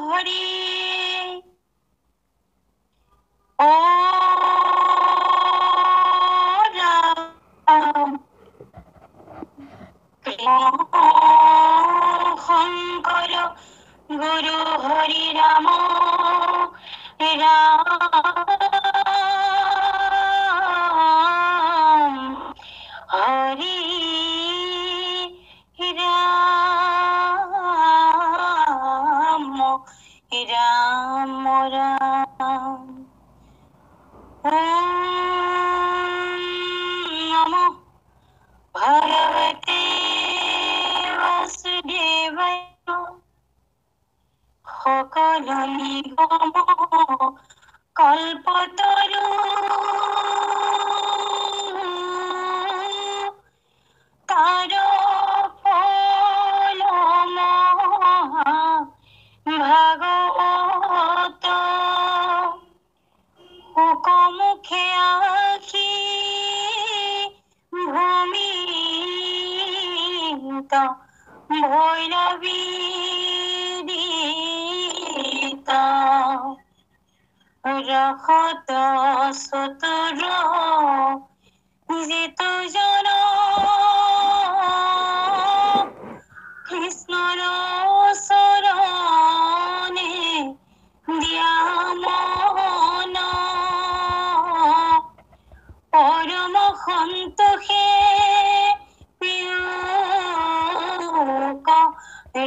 হরি ও রাম শঙ্কর গুরু হরি রাম রাম হরি রাম রাম রাম নমো ভগবতে বাসুদেবায় সকল নিগম কল্পতরু তার ফল মহা ভাগবত মুখে আখি ভূমিত ভৈরবী রখত সতর যেত জন কৃষ্ণর শরণে দিয়া মন পরম সন্তোষে পিয়ুক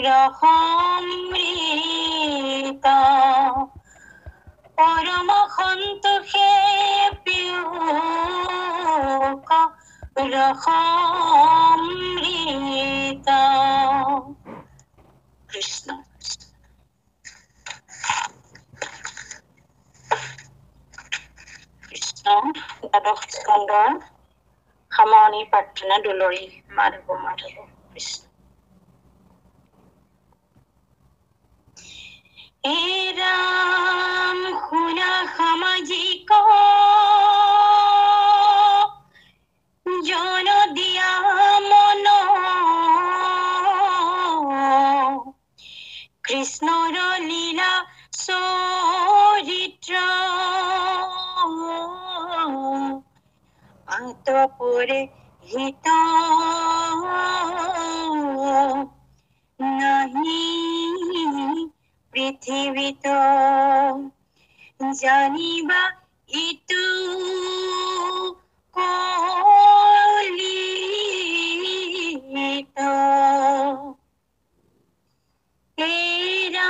রসমৃত পরম সন্তোষে পিয়ুক রসমৃত কৃষ্ণ কৃষ্ণ দ্বাদশ স্কন্ধৰ সামৰণি প্ৰাৰ্থনা দুলৰী মাধৱ মাধৱ কৃষ্ণ হে ৰাম শুনা সামাজিক জন দিয়া মন কৃষ্ণৰ লীলা চৰিত্ৰ আত্মপৰে হিত নাহি পৃথিৱীত জানিবা ইটো কলিত এৰা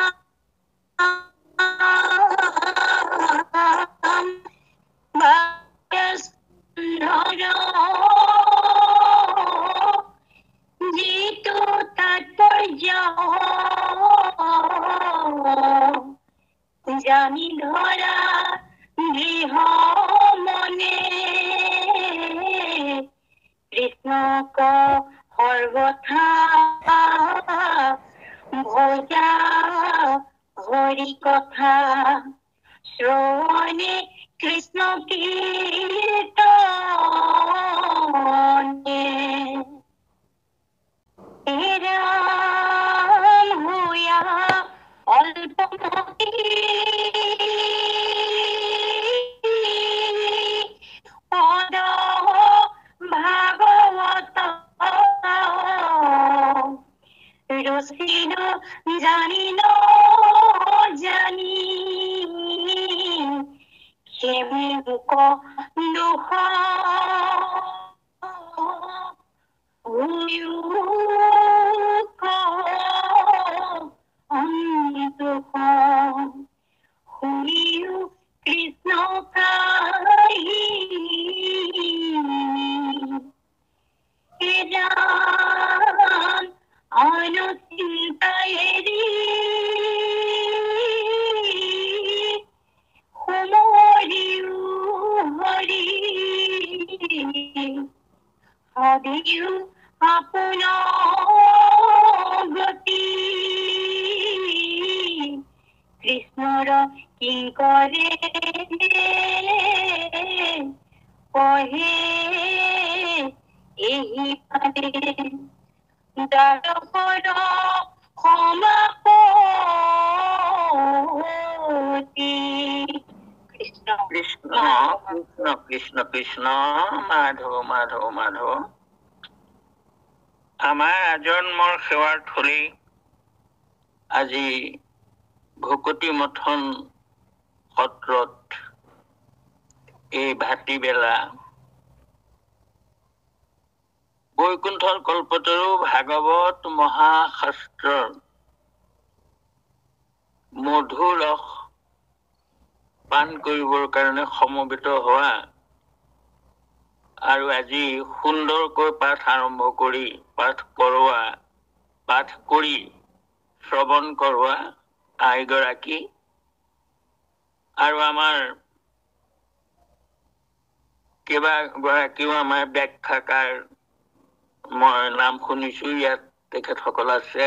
যিটো তাৎপৰ্য জানি ধৰা গৃহ মনে কৃষ্ণক সৰ্বথা ভজা হৰি কথা শ্ৰৱণে কৃষ্ণ কীৰ্তনে ৰাম হোয়া অল্পমতি পদ ভাগৱত ৰচিন জানিন জানি সেমি বুক দুখ শুনিও কৃষ্ণ কাহি ৰাম অনুচিন্তায়েৰি সুমৰিও হৰি সদিও আপোনাৰ গতি কৃষ্ণৰ কিংকৰে কহে এই পানে দ্বাৰকৰ কৃষ্ণ কৃষ্ণ মাধৱ মাধৱ মাধৱ। আমাৰ আজন্মৰ সেৱাৰ থলী আজি ভকতি মথন সত্ৰত এই ভাটিবেলা বৈকুণ্ঠৰ কল্পতৰু ভাগৱত মহাশাস্ত্ৰৰ মধুৰ ৰস পান কৰিবৰ কাৰণে সমবেত হোৱা আৰু আজি সুন্দৰকৈ পাঠ আৰম্ভ কৰি পাঠ কৰি শ্ৰৱণ কৰোৱা আইগৰাকী আৰু আমাৰ কেইবাগৰাকীও আমাৰ ব্যাখ্যাকাৰ মই নাম শুনিছো ইয়াত তেখেতসকল আছে।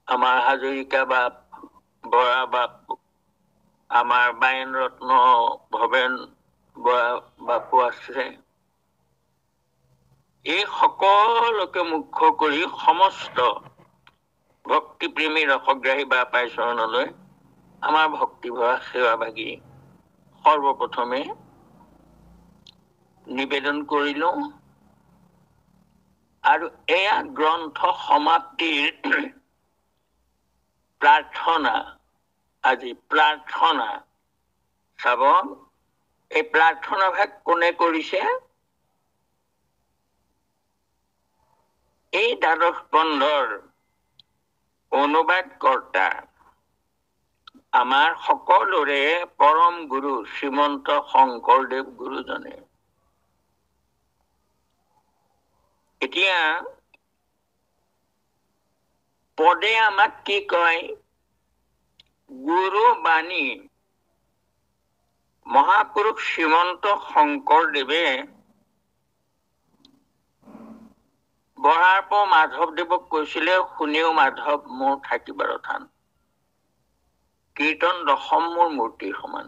আমাৰ হাজৰিকা বাপ, বৰা বাপ, আমাৰ বায়ন ৰত্ন ভৱেন বৰা বাপু আছে। এই সকলোকে মুখ্য কৰি সমস্ত ভক্তিপ্ৰেমী ৰসগ্ৰাহী বা পাই চৰণলৈ আমাৰ ভক্তিভৰা সেৱাভাগী সৰ্বপ্ৰথমে নিবেদন কৰিলো। আৰু এয়া গ্ৰন্থ সমাপ্তিৰ প্ৰাৰ্থনা। আজি প্ৰাৰ্থনা চাব। এই প্ৰাৰ্থনা ভাগ কোনে কৰিছে? এই দ্বাদশ স্কন্ধৰ অনুবাদ কৰ্তা আমাৰ সকলোৰে পৰম গুৰু শ্ৰীমন্ত শংকৰদেৱ গুৰুজনে। এতিয়া পদে আমাক কি কয়? গুৰু বাণী। মহাপুৰুষ শ্ৰীমন্ত শংকৰদেৱে বৰাৰ পৰা মাধৱদেৱক কৈছিলে, শুনেও মাধৱ মোৰ থাকিবৰ থান, কীৰ্তন দশম মোৰ মূৰ্তিৰ সমান।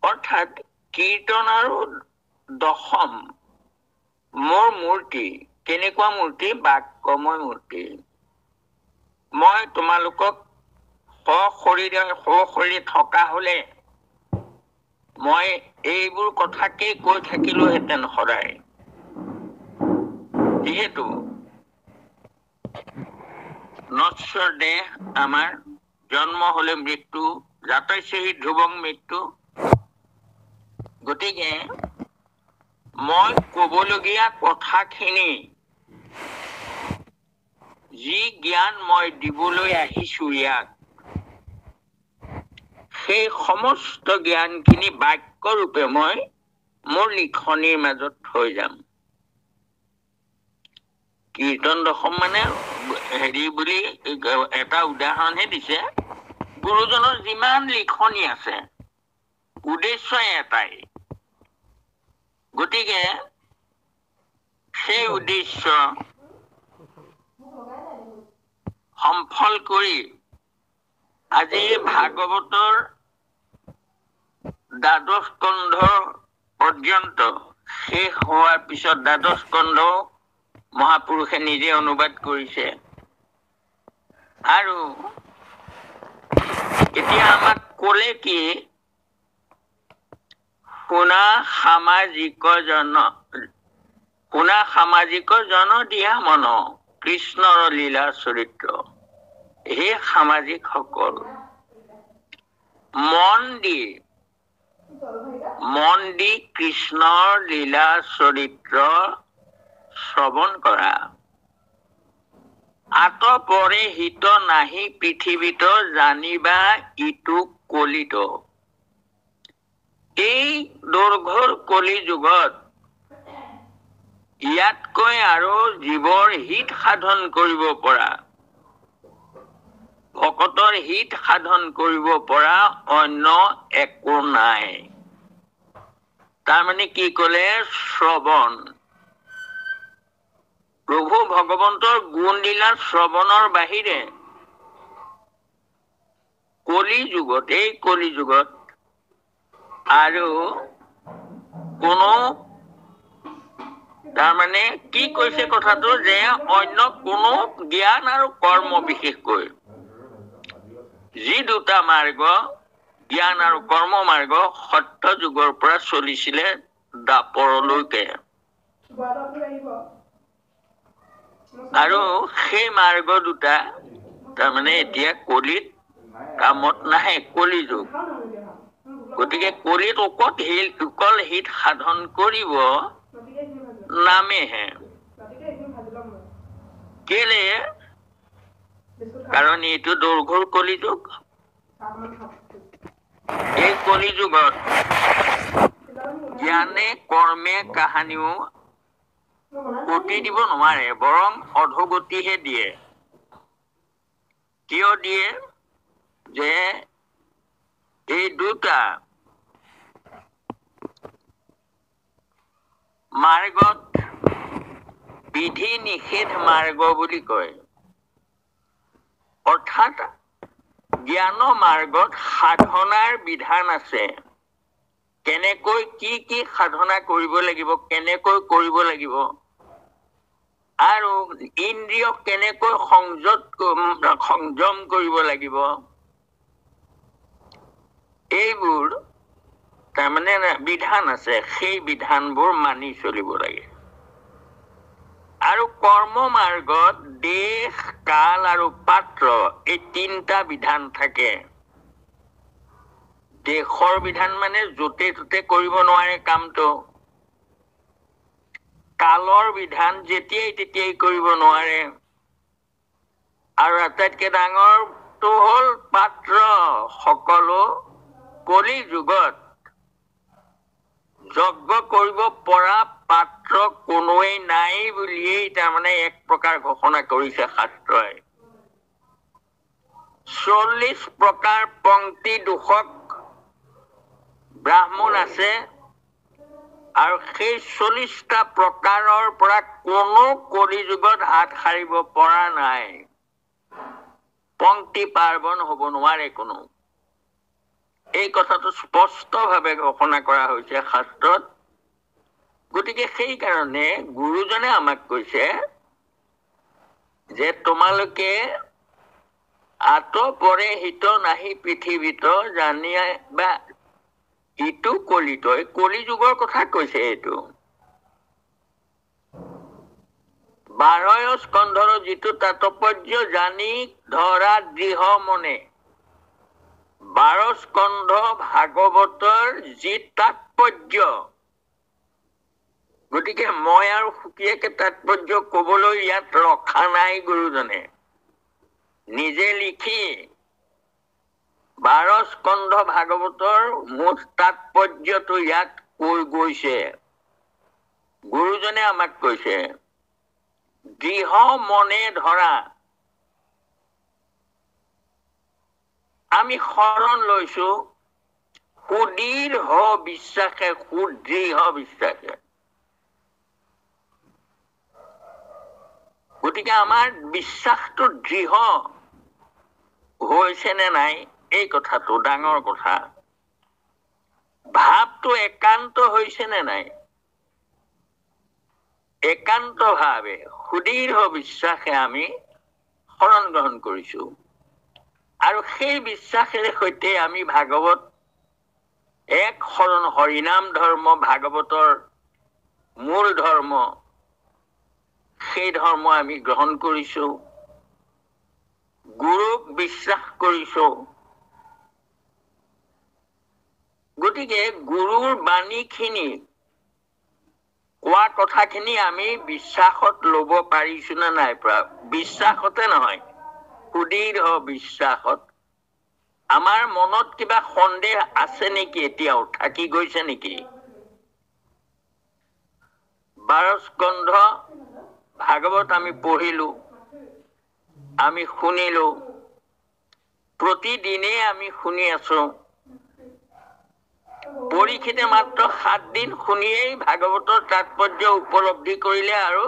অৰ্থাৎ কীৰ্তন আৰু দশম মোৰ মূৰ্তি। কেনেকুৱা মূৰ্তি? বাক্যময় মূৰ্তি। মই তোমালোকক সশৰীৰে থকা হলে মই এইবোৰ কথাকেই কৈ থাকিলোহেঁতেন সদায়। যিহেতু নশ্বৰ দেহ আমাৰ, জন্ম হলে মৃত্যু, জাতস্যহি ধ্ৰুৱং মৃত্যু। গতিকে মই কবলগীয়া কথাখিনি, যি জ্ঞান মই দিবলৈ আহিছো ইয়াক, সেই সমস্ত জ্ঞানখিনি বাক্যৰূপে মই মোৰ লিখনিৰ মাজত থৈ যাম। কীৰ্তন দশম মানে হেৰি বুলি এটা উদাহৰণহে দিছে। গুৰুজনৰ যিমান লিখনি আছে উদ্দেশ্য এটাই। গতিকে সেই উদ্দেশ্য সম্ফল কৰি আজি ভাগৱতৰ দ্বাদশ স্কন্ধ পৰ্যন্ত শেষ হোৱাৰ পিছত দ্বাদশ স্কন্ধ মহাপুৰুষে নিজে অনুবাদ কৰিছে। আৰু এতিয়া আমাক কলে কি? শুনা সামাজিক জন দিয়া মন কৃষ্ণৰ লীলা চৰিত্ৰ। হে সামাজিক সকল, মন দি কৃষ্ণৰ লীলা চৰিত্ৰ শ্ৰৱণ কৰা। আতপৰে হিত নাহি পৃথিৱীত জানিবা ইটো কলিত। এই দুৰ্ঘোৰ কলি যুগত ইয়াতকৈ আৰু জীৱৰ হিত সাধন কৰিব পৰা, ভকতৰ হিত সাধন কৰিব পৰা অন্য একো নাই। তাৰমানে কি কলে? শ্ৰৱণ। প্ৰভু ভগৱন্তৰ গুণ লীলা শ্ৰৱণৰ বাহিৰে এই কলি যুগত আৰু কোনো, তাৰমানে কি কৈছে কথাটো, যে অন্য কোনো জ্ঞান আৰু কৰ্ম বিশেষকৈ যি দুটা মাৰ্গ জ্ঞান আৰু কৰ্ম মাৰ্গ সত্য যুগৰ পৰা চলিছিলে দ্বাপৰলৈকে আৰু সেই মাৰ্গ দুটা তাৰমানে এতিয়া কলিত কামত নাহে কলি যুগ গতিকে কলিত অকল হিত সাধন কৰিব নামেহে কেলে কাৰণ এইটো দৈৰ্ঘ্যৰ কলি যুগ এই কলি যুগত জ্ঞানে কৰ্মে কাহানিও গতি দিব নোৱাৰে বৰং অধোগতিহে দিয়ে কিয় দিয়ে যে এই দুটা মাৰ্গত বিধি নিষেধ মাৰ্গ বুলি কয় অৰ্থাৎ জ্ঞান মাৰ্গত সাধনাৰ বিধান আছে কেনেকৈ কি সাধনা কৰিব লাগিব কেনেকৈ কৰিব লাগিব আৰু ইন্দ্ৰিয় কেনেকৈ সংযম কৰিব লাগিব এইবোৰ তাৰমানে বিধান আছে সেই বিধানবোৰ মানি চলিব লাগে আৰু কৰ্ম মাৰ্গত দেশ কাল আৰু পাত্ৰ এই তিনিটা বিধান থাকে দেশৰ বিধান মানে য'তে ত'তে কৰিব নোৱাৰে কামটো কালৰ বিধান যেতিয়াই তেতিয়াই কৰিব নোৱাৰে আৰু আটাইতকৈ ডাঙৰটো হ'ল পাত্ৰ সকলো কলি যুগত যজ্ঞ কৰিব পৰা পাত্ৰ কোনোৱেই নাই বুলিয়েই তাৰমানে এক প্ৰকাৰ ঘোষণা কৰিছে শাস্ত্ৰই 40 প্ৰকাৰ পংক্তি দোষক ব্ৰাহ্মণ আছে আৰু সেই 40টা প্ৰকাৰৰ পৰা কোনো কলি যুগত হাত সাৰিব পৰা নাই পংক্তি পাৰ্বণ হ'ব নোৱাৰে কোনো এই কথাটো স্পষ্টভাৱে ঘোষণা কৰা হৈছে শাস্ত্ৰত গতিকে সেই কাৰণে গুৰুজনে আমাক কৈছে যে তোমালোকে আতপৰে হিত নাহি পৃথিৱীত জানিয়া বা ইটো কলিতই কলি যুগৰ কথা কৈছে এইটো 12 স্কন্ধৰ যিটো তাৎপৰ্য জানি ধৰা দৃঢ় মনে 12 স্কন্ধ ভাগৱতৰ যি তাৎপৰ্য গতিকে মই আৰু সুকীয়াকে তাৎপৰ্য কবলৈ ইয়াত ৰখা নাই গুৰুজনে নিজে লিখি 12 স্কন্ধ ভাগৱতৰ মুঠ তাৎপৰ্যটো ইয়াত কৈ গৈছে গুৰুজনে আমাক কৈছে দৃঢ় মনে ধৰা আমি শৰণ লৈছো সুদৃঢ় বিশ্বাসে সুদৃঢ় বিশ্বাসে গতিকে আমাৰ বিশ্বাসটো দৃঢ় হৈছে নে নাই এই কথাটো ডাঙৰ কথা ভাৱটো একান্ত হৈছে নে নাই একান্ত ভাৱে সুদৃঢ় বিশ্বাসে আমি শৰণ গ্ৰহণ কৰিছো আৰু সেই বিশ্বাসেৰে সৈতে আমি ভাগৱত এক শৰণ হৰিনাম ধৰ্ম ভাগৱতৰ মূল ধৰ্ম সেই ধৰ্ম আমি গ্ৰহণ কৰিছো গুৰুক বিশ্বাস কৰিছো গতিকে গুৰুৰ বাণীখিনি কোৱা কথাখিনি আমি বিশ্বাসত ল'ব পাৰিছো নে নাই পৰা বিশ্বাসতে নহয় সুদৃঢ় বিশ্বাসত আমাৰ মনত কিবা সন্দেহ আছে নেকি এতিয়াও থাকি গৈছে নেকি 12 স্কন্ধ ভাগৱত আমি পঢ়িলো আমি শুনিলো প্ৰতিদিনে আমি শুনি আছো পৰীক্ষিতে মাত্ৰ 7 দিন শুনিয়েই ভাগৱতৰ তাৎপৰ্য উপলব্ধি কৰিলে আৰু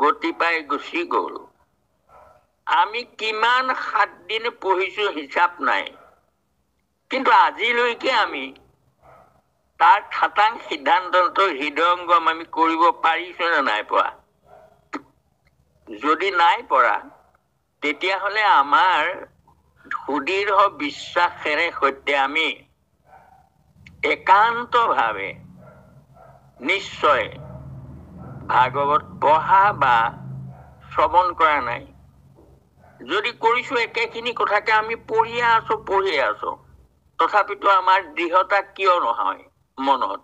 গতি পাই গুচি গ'ল আমি কিমান 7 দিন পঢ়িছো হিচাপ নাই কিন্তু আজিলৈকে আমি তাৰ খাটাং সিদ্ধান্তটো হৃদয়ংগম আমি কৰিব পাৰিছো নে নাই পৰা যদি নাই পৰা তেতিয়াহ'লে আমাৰ সুদৃঢ় বিশ্বাসেৰে সৈতে আমি একান্তভাৱে নিশ্চয় ভাগৱত পঢ়া বা শ্ৰৱণ কৰা নাই। যদি কৰিছো একেখিনি কথাকে আমি পঢ়িয়ে আছো তথাপিতো আমাৰ দৃঢ়তা কিয় নহয় মনত?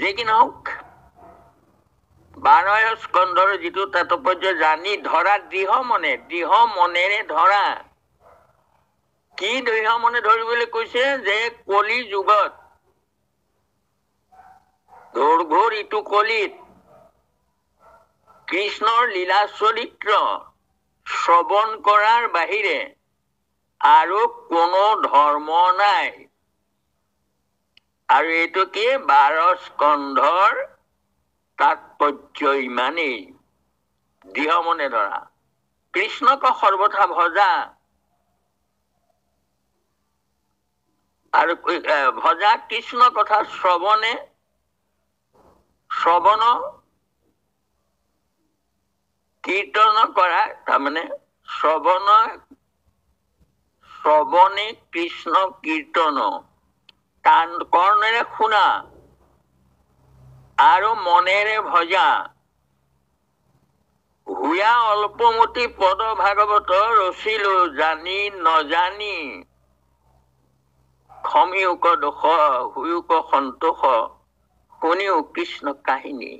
যে কি নহওক 12 স্কন্ধৰ যিটো তাৎপৰ্য জানি ধৰা দৃঢ় মনেৰে ধৰা। কি দৃঢ় মনে ধৰিবলৈ কৈছে? যে কলি যুগত ঘোৰ ইটো কলিত কৃষ্ণৰ লীলা চৰিত্ৰ শ্ৰৱণ কৰাৰ বাহিৰে আৰু কোনো ধৰ্ম নাই। আৰু এইটো কি 12 স্কন্ধৰ তাৎপৰ্য ইমানেই, দৃঢ় মনে ধৰা, কৃষ্ণক সৰ্বথা ভজা। আৰু ভজা কৃষ্ণ কথা শ্ৰৱণ কীৰ্তন কৰা, তাৰমানে শ্ৰৱণে কৃষ্ণ কীৰ্তন কাণ কৰ্ণেৰে শুনা আৰু মনেৰে ভজা। হুয়া অল্পমতি পদ ভাগৱত ৰচিলো জানি নজানি, ক্ষমিউক দোষ হুয়ুক সন্তোষ শুনিও কৃষ্ণ কাহিনী।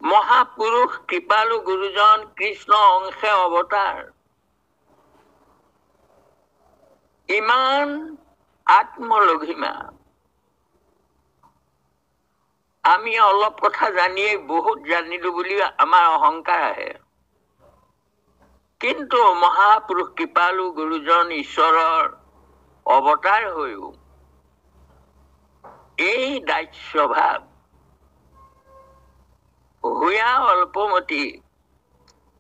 মহাপুৰুষ কৃপালু গুৰুজন কৃষ্ণ অংশে অৱতাৰ। ইমান আত্মলঘিমা। আমি অলপ কথা জানিয়ে বহুত জানিলো বুলি আমাৰ অহংকাৰ আহে। কিন্তু মহাপুৰুষ কৃপালু গুৰুজন ঈশ্বৰৰ অৱতাৰ হৈও এই দাস্যভাৱ, হুয়া অল্পমতি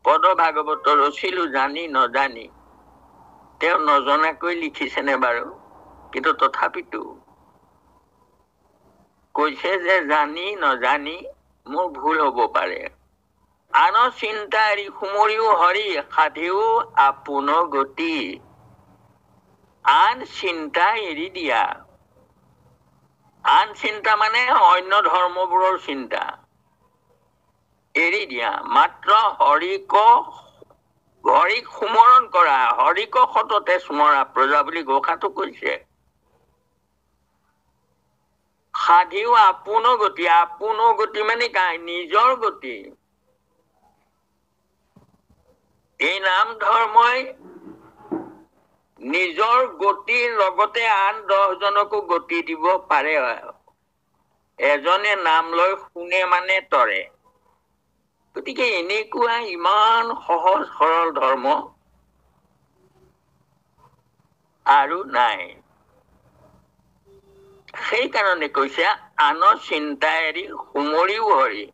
পদ ভাগৱত ৰচিলো জানি নজানি, তেওঁ নজনাকৈ লিখিছেনে বাৰু? কিন্তু তথাপিতো কৈছে যে জানি নজানি মোৰ ভুল হব পাৰে। আন চিন্তা এৰি সুমৰিও হৰি সাধিও আপোন গতি। আন চিন্তা এৰি দিয়া। আন চিন্তা মানে অন্য ধৰ্মবোৰৰ চিন্তা এৰি দিয়া, মাত্ৰ হৰিক সুমৰণ কৰা, হৰিক সততে স্মৰা প্ৰজা বুলি ঘোষাটো কৈছে। সাধিও আপোন গতি মানে নিজৰ গতি। এই নাম ধৰ্মই নিজৰ গতিৰ লগতে আন 10 জনকো গতি দিব পাৰে। এজনে নাম লৈ শুনে মানে তৰে। গতিকে এনেকুৱা ইমান সহজ সৰল ধৰ্ম আৰু নাই। সেইকাৰণে কৈছে আন চিন্তা এৰি সুমৰিও হৰি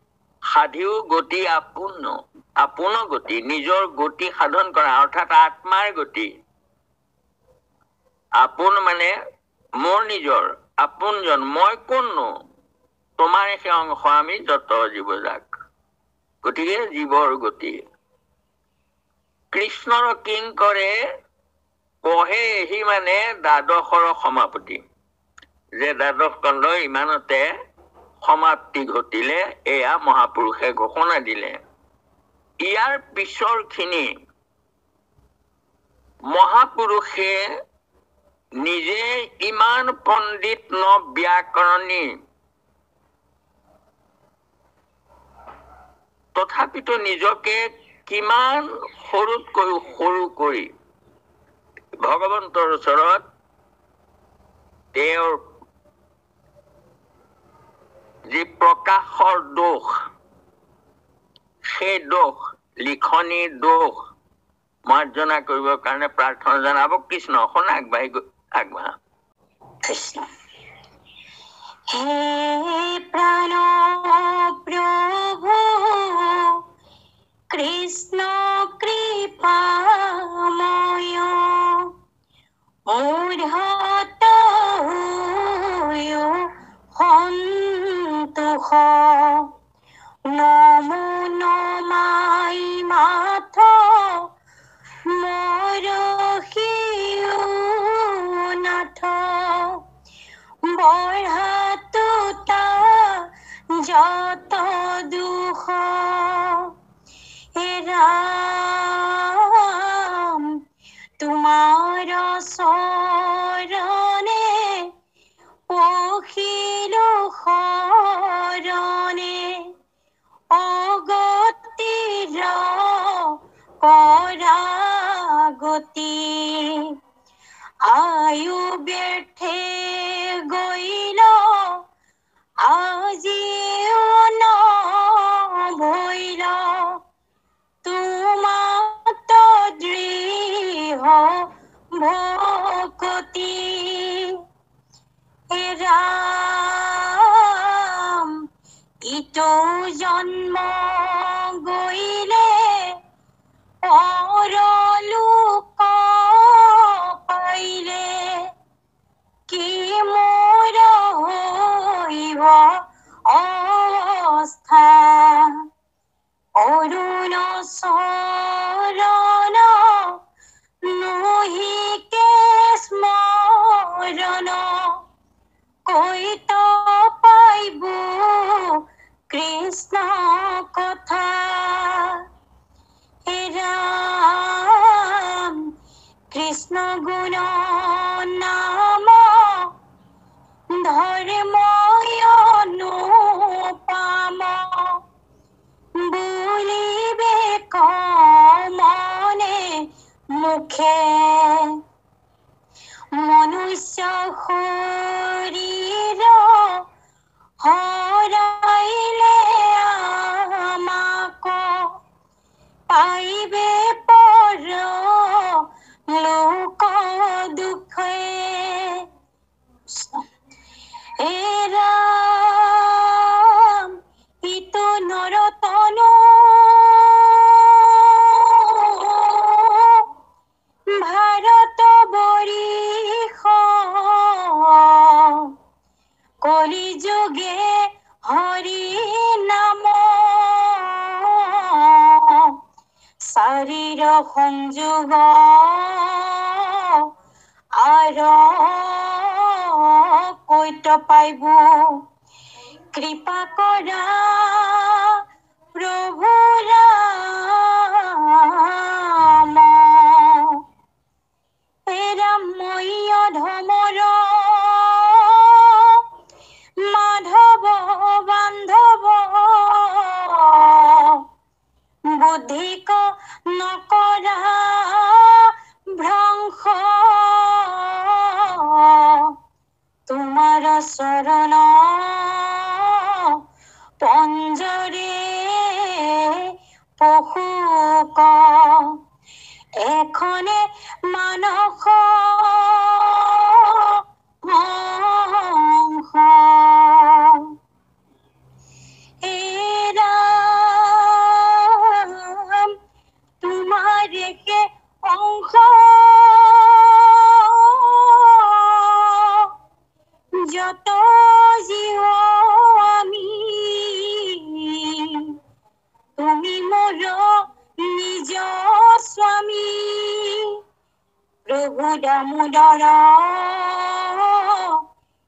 সাধিও গতি আপোন গতি, নিজৰ গতি সাধন কৰা, অৰ্থাৎ আত্মাৰ গতি। আপোন মানে মোৰ নিজৰ, আপোনজন, মই কোননো? তোমাৰ সেই অংশ আমি যত জীৱজাক। গতিকে জীৱৰ গতি। কৃষ্ণৰ কিং কৰে পঢ়ে এহি মানে দ্বাদশৰ সমাপতি। যে 12 স্কন্ধ ইমানতে সমাপ্তি ঘটিলে, এয়া মহাপুৰুষে ঘোষণা দিলে। ইয়াৰ পিছৰ খিনি মহাপুৰুষে নিজে ইমান পণ্ডিত ন ব্যাকৰণী, তথাপিতো নিজকে কিমান সৰুতকৈ সৰু কৰি ভগৱন্তৰ ওচৰত তেওঁৰ যি প্ৰকাশৰ দোষ, সেই দোষ, লিখনিৰ দোষ মাৰ্জনা কৰিবৰ কাৰণে প্ৰাৰ্থনা জনাব। কৃষ্ণ শুন আগবাঢ়া। কৃষ্ণ। হে প্ৰাণ প্ৰভু কৃষ্ণ কৃপাময়, মূঢ়ত সন্তোষ নমো নমাই মাথ মৰহিও নাথ বঢ়াতুতা যত দুখ হে ৰাম তোমাৰ চৰণে পখিলো শৰণে অগতিৰ কৰা গতি আয়ু ব্যৰ্থে গৈল আজিও ন ভৈল তোমাত দৃঢ় ভকতি হে ৰাম ইটো জন্ম গৈলে পৰলোক পাইলে কি মোৰ হৈব অৱস্থা অৰুণ চৰণ নহিকে স্মৰণ কৈত পাইব কৃষ্ণ কথা হে ৰাম কৃষ্ণ গুণ নাম ধৰ্ময়নুপম বুলিবে কমনে মুখে মনুষ্য শৰীৰ হৰাইলে আমাক পাইবে পৰ লোক দুখে হে ৰাম ইটো নৰতনু ভাৰত বৰিষ কলি যুগে হৰি নাম শৰীৰ সংযোগ আৰু কৈত পাইব কৃপা কৰা প্ৰভু ৰাম হে ৰাম মই অধমৰ মাধৱ বান্ধৱ বুদ্ধিক নকৰা ভ্ৰংশ তোমাৰ চৰণ পঞ্জৰে পশুক এখনে মানস হংস হে ৰাম তোমাৰে অংশ যত জীৱ আমি তুমি মোৰ নিজ স্বামী প্ৰভু দামোদৰ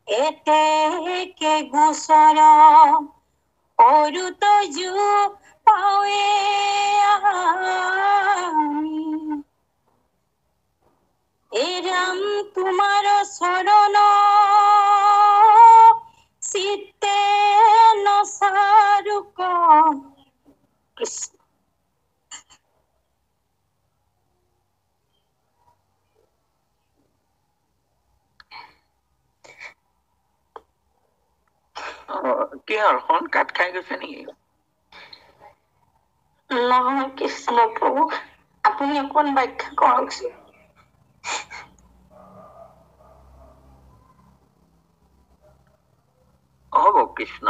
এতেকে গোচৰ অৰুত জু পাৱে আমি হে ৰাম তোমাৰ চৰণ চিত্তে নচাৰুক কৃষ্ণ কি হ'ল সোণ কাট খাই গৈছে নেকি নহয় কৃষ্ণ প্ৰভু আপুনি অকণ ব্যাখ্যা কৰকচোন হ'ব কৃষ্ণ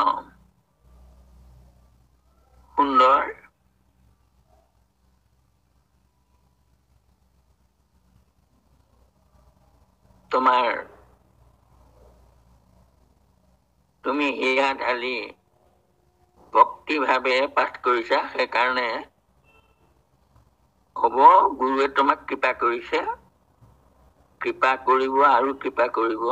সুন্দৰ তোমাৰ তুমি হিয়া ঢালি ভক্তি ভাৱে পাঠ কৰিছা সেইকাৰণে হ'ব গুৰুৱে তোমাক কৃপা কৰিছে কৃপা কৰিব আৰু কৃপা কৰিব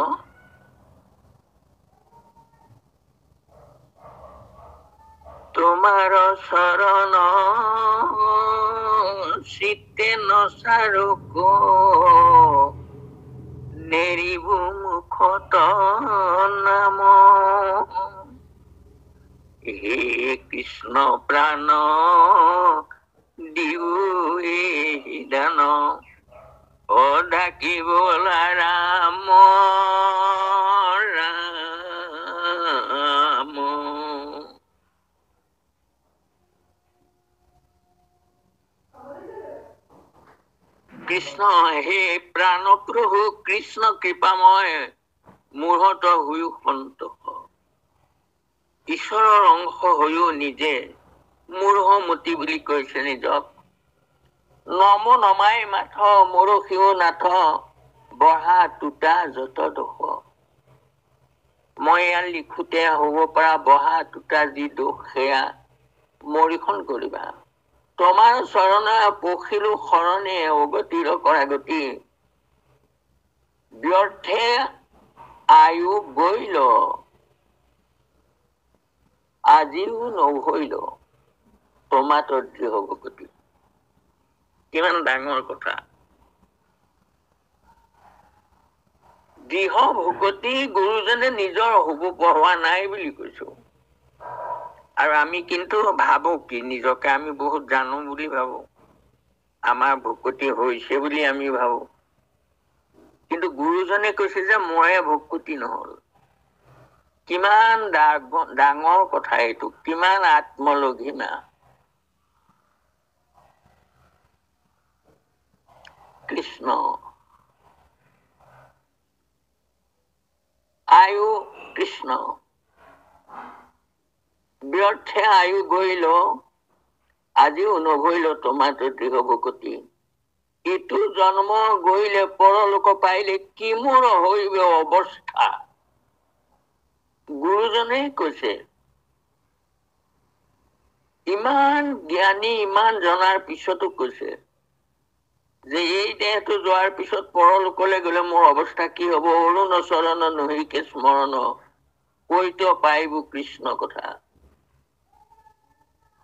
তোমাৰ শৰণ চিত্তে নচাৰক নেৰিব মুখত নাম হে কৃষ্ণ প্ৰাণ দিও এই দান ডাকিবলা ৰাম ৰাম কৃষ্ণ হে প্ৰাণ প্ৰভু কৃষ্ণ কৃপাময় মূঢ়ত হৈও সন্তোষ ঈশ্বৰৰ অংশ হৈও নিজে মূঢ়মতি বুলি কৈছে নিজক নম নমাই মাথ মৰসিও নাথ বহা টুটা যত দোষ মই ইয়াত লিখোতে হব পৰা বহা টুটা যি দোষ সেয়া মৰিখন কৰিবা তোমাৰ চৰণ পখিলো শৰণে অগতিৰ কৰা গতি ব্যৰ্থে আয়ু গৈল আজিও নভৈল তোমাতৰ দৃঢ় ভকতি কিমান ডাঙৰ কথা দৃঢ় ভকতি গুৰুজনে নিজৰ হব পঢ়োৱা নাই বুলি কৈছো আৰু আমি কিন্তু ভাবো কি নিজকে আমি বহুত জানো বুলি ভাবো আমাৰ ভকতি হৈছে বুলি আমি ভাবো কিন্তু গুৰুজনে কৈছে যে মৰে ভকতি নহল কিমান ডাঙৰ কথা এইটো কিমান আত্মলঘিমা কৃষ্ণ আয়ু কৃষ্ণ ব্যৰ্থে আয়ু গৈল আজিও নভৈল তোমাৰ দৃঢ় ভকতি ইটো জন্ম গৈলে পৰলোক পাইলে কি মোৰ হইব অৱস্থা গুৰুজনে কৈছে ইমান জ্ঞানী ইমান জনাৰ পিছতো কৈছে যে এই দেহটো যোৱাৰ পিছত পৰলোকলৈ গলে মোৰ অৱস্থা কি হব অৰুণ চৰণ নহিকে স্মৰণ কৈতো পাইব কৃষ্ণ কথা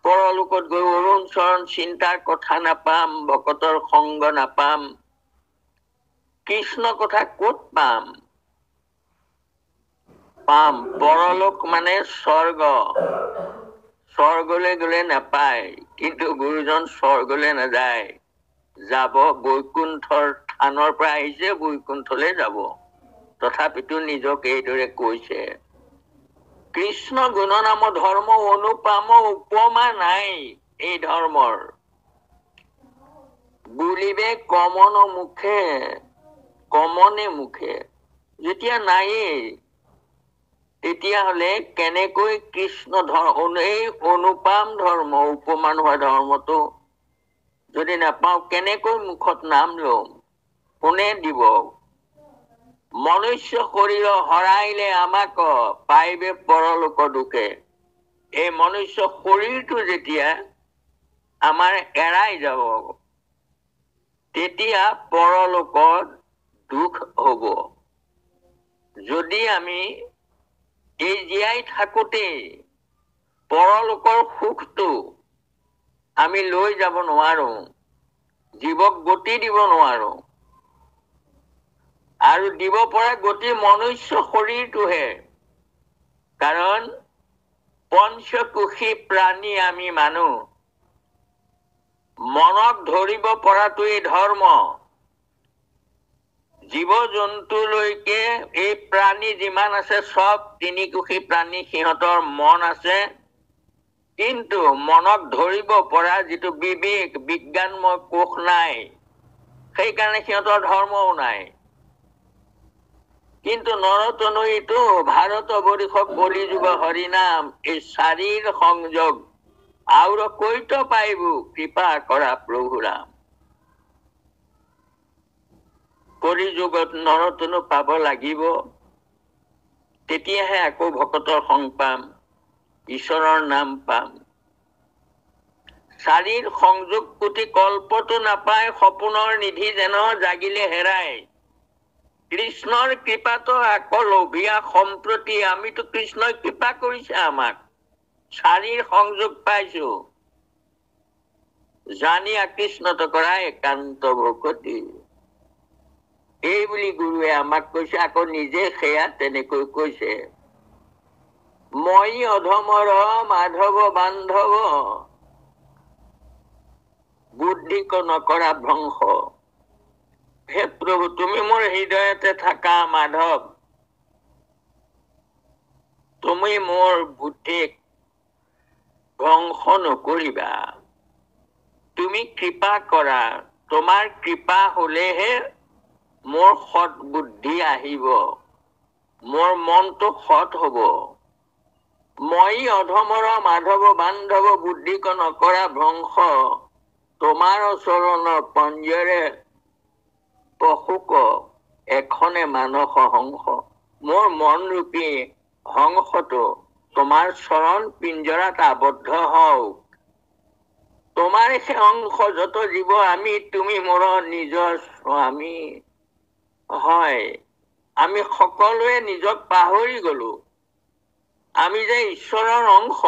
পৰলোকত গৈ অৰুণ চৰণ চিন্তাৰ কথা নাপাম ভকতৰ সংগ নাপাম কৃষ্ণ কথা ক'ত পাম পাম পৰলোক মানে স্বৰ্গ স্বৰ্গলৈ গলে নাপায় কিন্তু গুৰুজন স্বৰ্গলৈ নাযায় যাব বৈকুণ্ঠৰ থানৰ পৰা আহিছে বৈকুণ্ঠলৈ যাব তথাপিতো নিজক এইদৰে কৈছে কৃষ্ণ গুণ নাম ধৰ্ম অনুপাম উপমা নাই এই ধৰ্মৰ বুলিবে কমনে মুখে যেতিয়া নায়েই তেতিয়াহলে কেনেকৈ কৃষ্ণ এই অনুপাম ধৰ্ম উপমান হোৱা ধৰ্মটো যদি নাপাওঁ কেনেকৈ মুখত নাম লম কোনে দিব মনুষ্য শৰীৰ হৰাইলে আমাক পাইবে পৰলোক দুখে এই মনুষ্য শৰীৰটো যেতিয়া আমাৰ এৰাই যাব তেতিয়া পৰলোকৰ দুখ হব যদি আমি এই জীয়াই থাকোতে পৰলোকৰ সুখটো আমি লৈ যাব নোৱাৰো জীৱক গতি দিব নোৱাৰো আৰু দিব পৰা গতি মনুষ্য শৰীৰটোহে কাৰণ পঞ্চকোষী প্ৰাণী আমি মানুহ মনক ধৰিব পৰাটোৱেই ধৰ্ম জীৱ জন্তুলৈকে এই প্ৰাণী যিমান আছে সব তিনিকোষী প্ৰাণী সিহঁতৰ মন আছে কিন্তু মনক ধৰিব পৰা যিটো বিবেক বিজ্ঞানময় কোষ নাই সেইকাৰণে সিহঁতৰ ধৰ্মও নাই কিন্তু নৰতনয়ীটো ভাৰত বৰিষক বলি যুগ হৰিনাম এই শাৰীৰ সংযোগ আৰু কৈতো পাইব কৃপা কৰা প্ৰভু ৰাম কলি যুগত নৰতনু পাব লাগিব তেতিয়াহে আকৌ ভকতৰ সং পাম ঈশ্বৰৰ নাম পাম চাৰিৰ সংযোগ কোটি কল্পতো নাপায়, সপোনৰ নিধি যেন জাগিলে হেৰাই। কৃষ্ণৰ কৃপাতো আকৌ লোভিয়া সম্প্ৰতি, আমিতো কৃষ্ণই কৃপা কৰিছে আমাক, চাৰিৰ সংযোগ পাইছো, জানি আকৃষ্ণত কৰা একান্ত ভকতি। এই বুলি গুৰুৱে আমাক কৈছে, আকৌ নিজে সেয়া তেনেকৈ কৈছে। মই অধমৰ মাধৱ বান্ধৱ, বুদ্ধিক নকৰা ভ্ৰংশ। হে প্ৰভু, তুমি মোৰ হৃদয়তে থাকা মাধৱ, তুমি মোৰ বুদ্ধিক ধ্বংস নকৰিবা। তুমি কৃপা কৰা, তোমাৰ কৃপা হলেহে মোৰ সৎ বুদ্ধি আহিব, মোৰ মনটো সৎ হব। মই অধমৰ মাধৱ বান্ধৱ, বুদ্ধিক নকৰা ভ্ৰংশ, তোমাৰ চৰণৰ পঞ্জৰে পশুক এখনে মানস হংস। মোৰ মন ৰূপী হংসটো তোমাৰ চৰণ পিঞ্জৰাত আবদ্ধ হওক। তোমাৰ সেই অংশ যত জীৱ আমি, তুমি মোৰ নিজৰ স্বামী। হয়, আমি সকলোৱে নিজক পাহৰি গলো, আমি যে ঈশ্বৰৰ অংশ।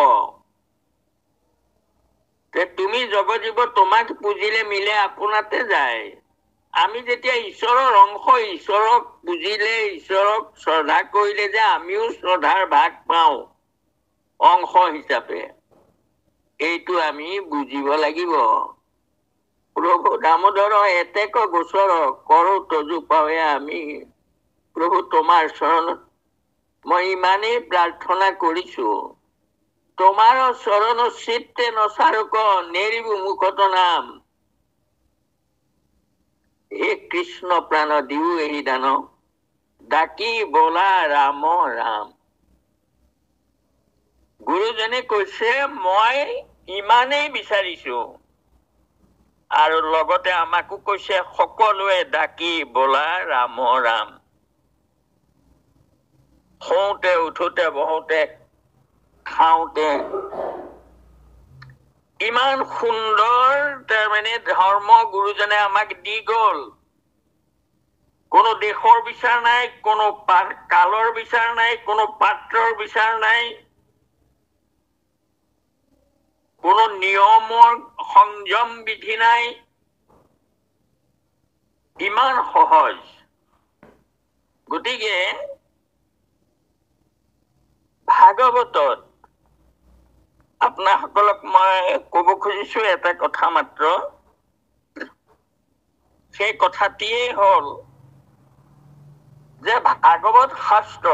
তুমি জগজীৱ তোমাক পুজিলে মিলে আপোনাতে যায়। আমি যেতিয়া ঈশ্বৰৰ অংশ, ঈশ্বৰক পুজিলে, ঈশ্বৰক শ্ৰদ্ধা কৰিলে যে আমিও শ্ৰদ্ধাৰ ভাগ পাওঁ অংশ হিচাপে, এইটো আমি বুজিব লাগিব। প্ৰভু দামোদৰ এতেক গোচৰ কৰো তজু পাৱে আমি। প্ৰভু তোমাৰ চৰণত মই ইমানেই প্ৰাৰ্থনা কৰিছো, তোমাৰ চৰণ চিত্তে নচাৰক নেৰিবো মুখত নাম। হে কৃষ্ণ প্ৰাণ দিও এৰি দান, ডাকি বোলা ৰাম ৰাম। গুৰুজনে কৈছে মই ইমানেই বিচাৰিছো, আৰু লগতে আমাকো কৈছে সকলোৱে ডাকি বোলা ৰাম ৰাম। শুওঁতে উঠোতে বহোতে খাওঁতে ইমান সুন্দৰ তাৰমানে ধৰ্ম গুৰুজনে আমাক দি গল। কোনো দেশৰ বিচাৰ নাই, কোনো কালৰ বিচাৰ নাই, কোনো পাত্ৰৰ বিচাৰ নাই, কোনো নিয়মৰ সংযম বিধি নাই। ইমান সহজ। গতিকে ভাগৱতত আপোনাসকলক মই কব খুজিছো এটা কথা মাত্ৰ। সেই কথাটিয়েই হল যে ভাগৱত শাস্ত্ৰ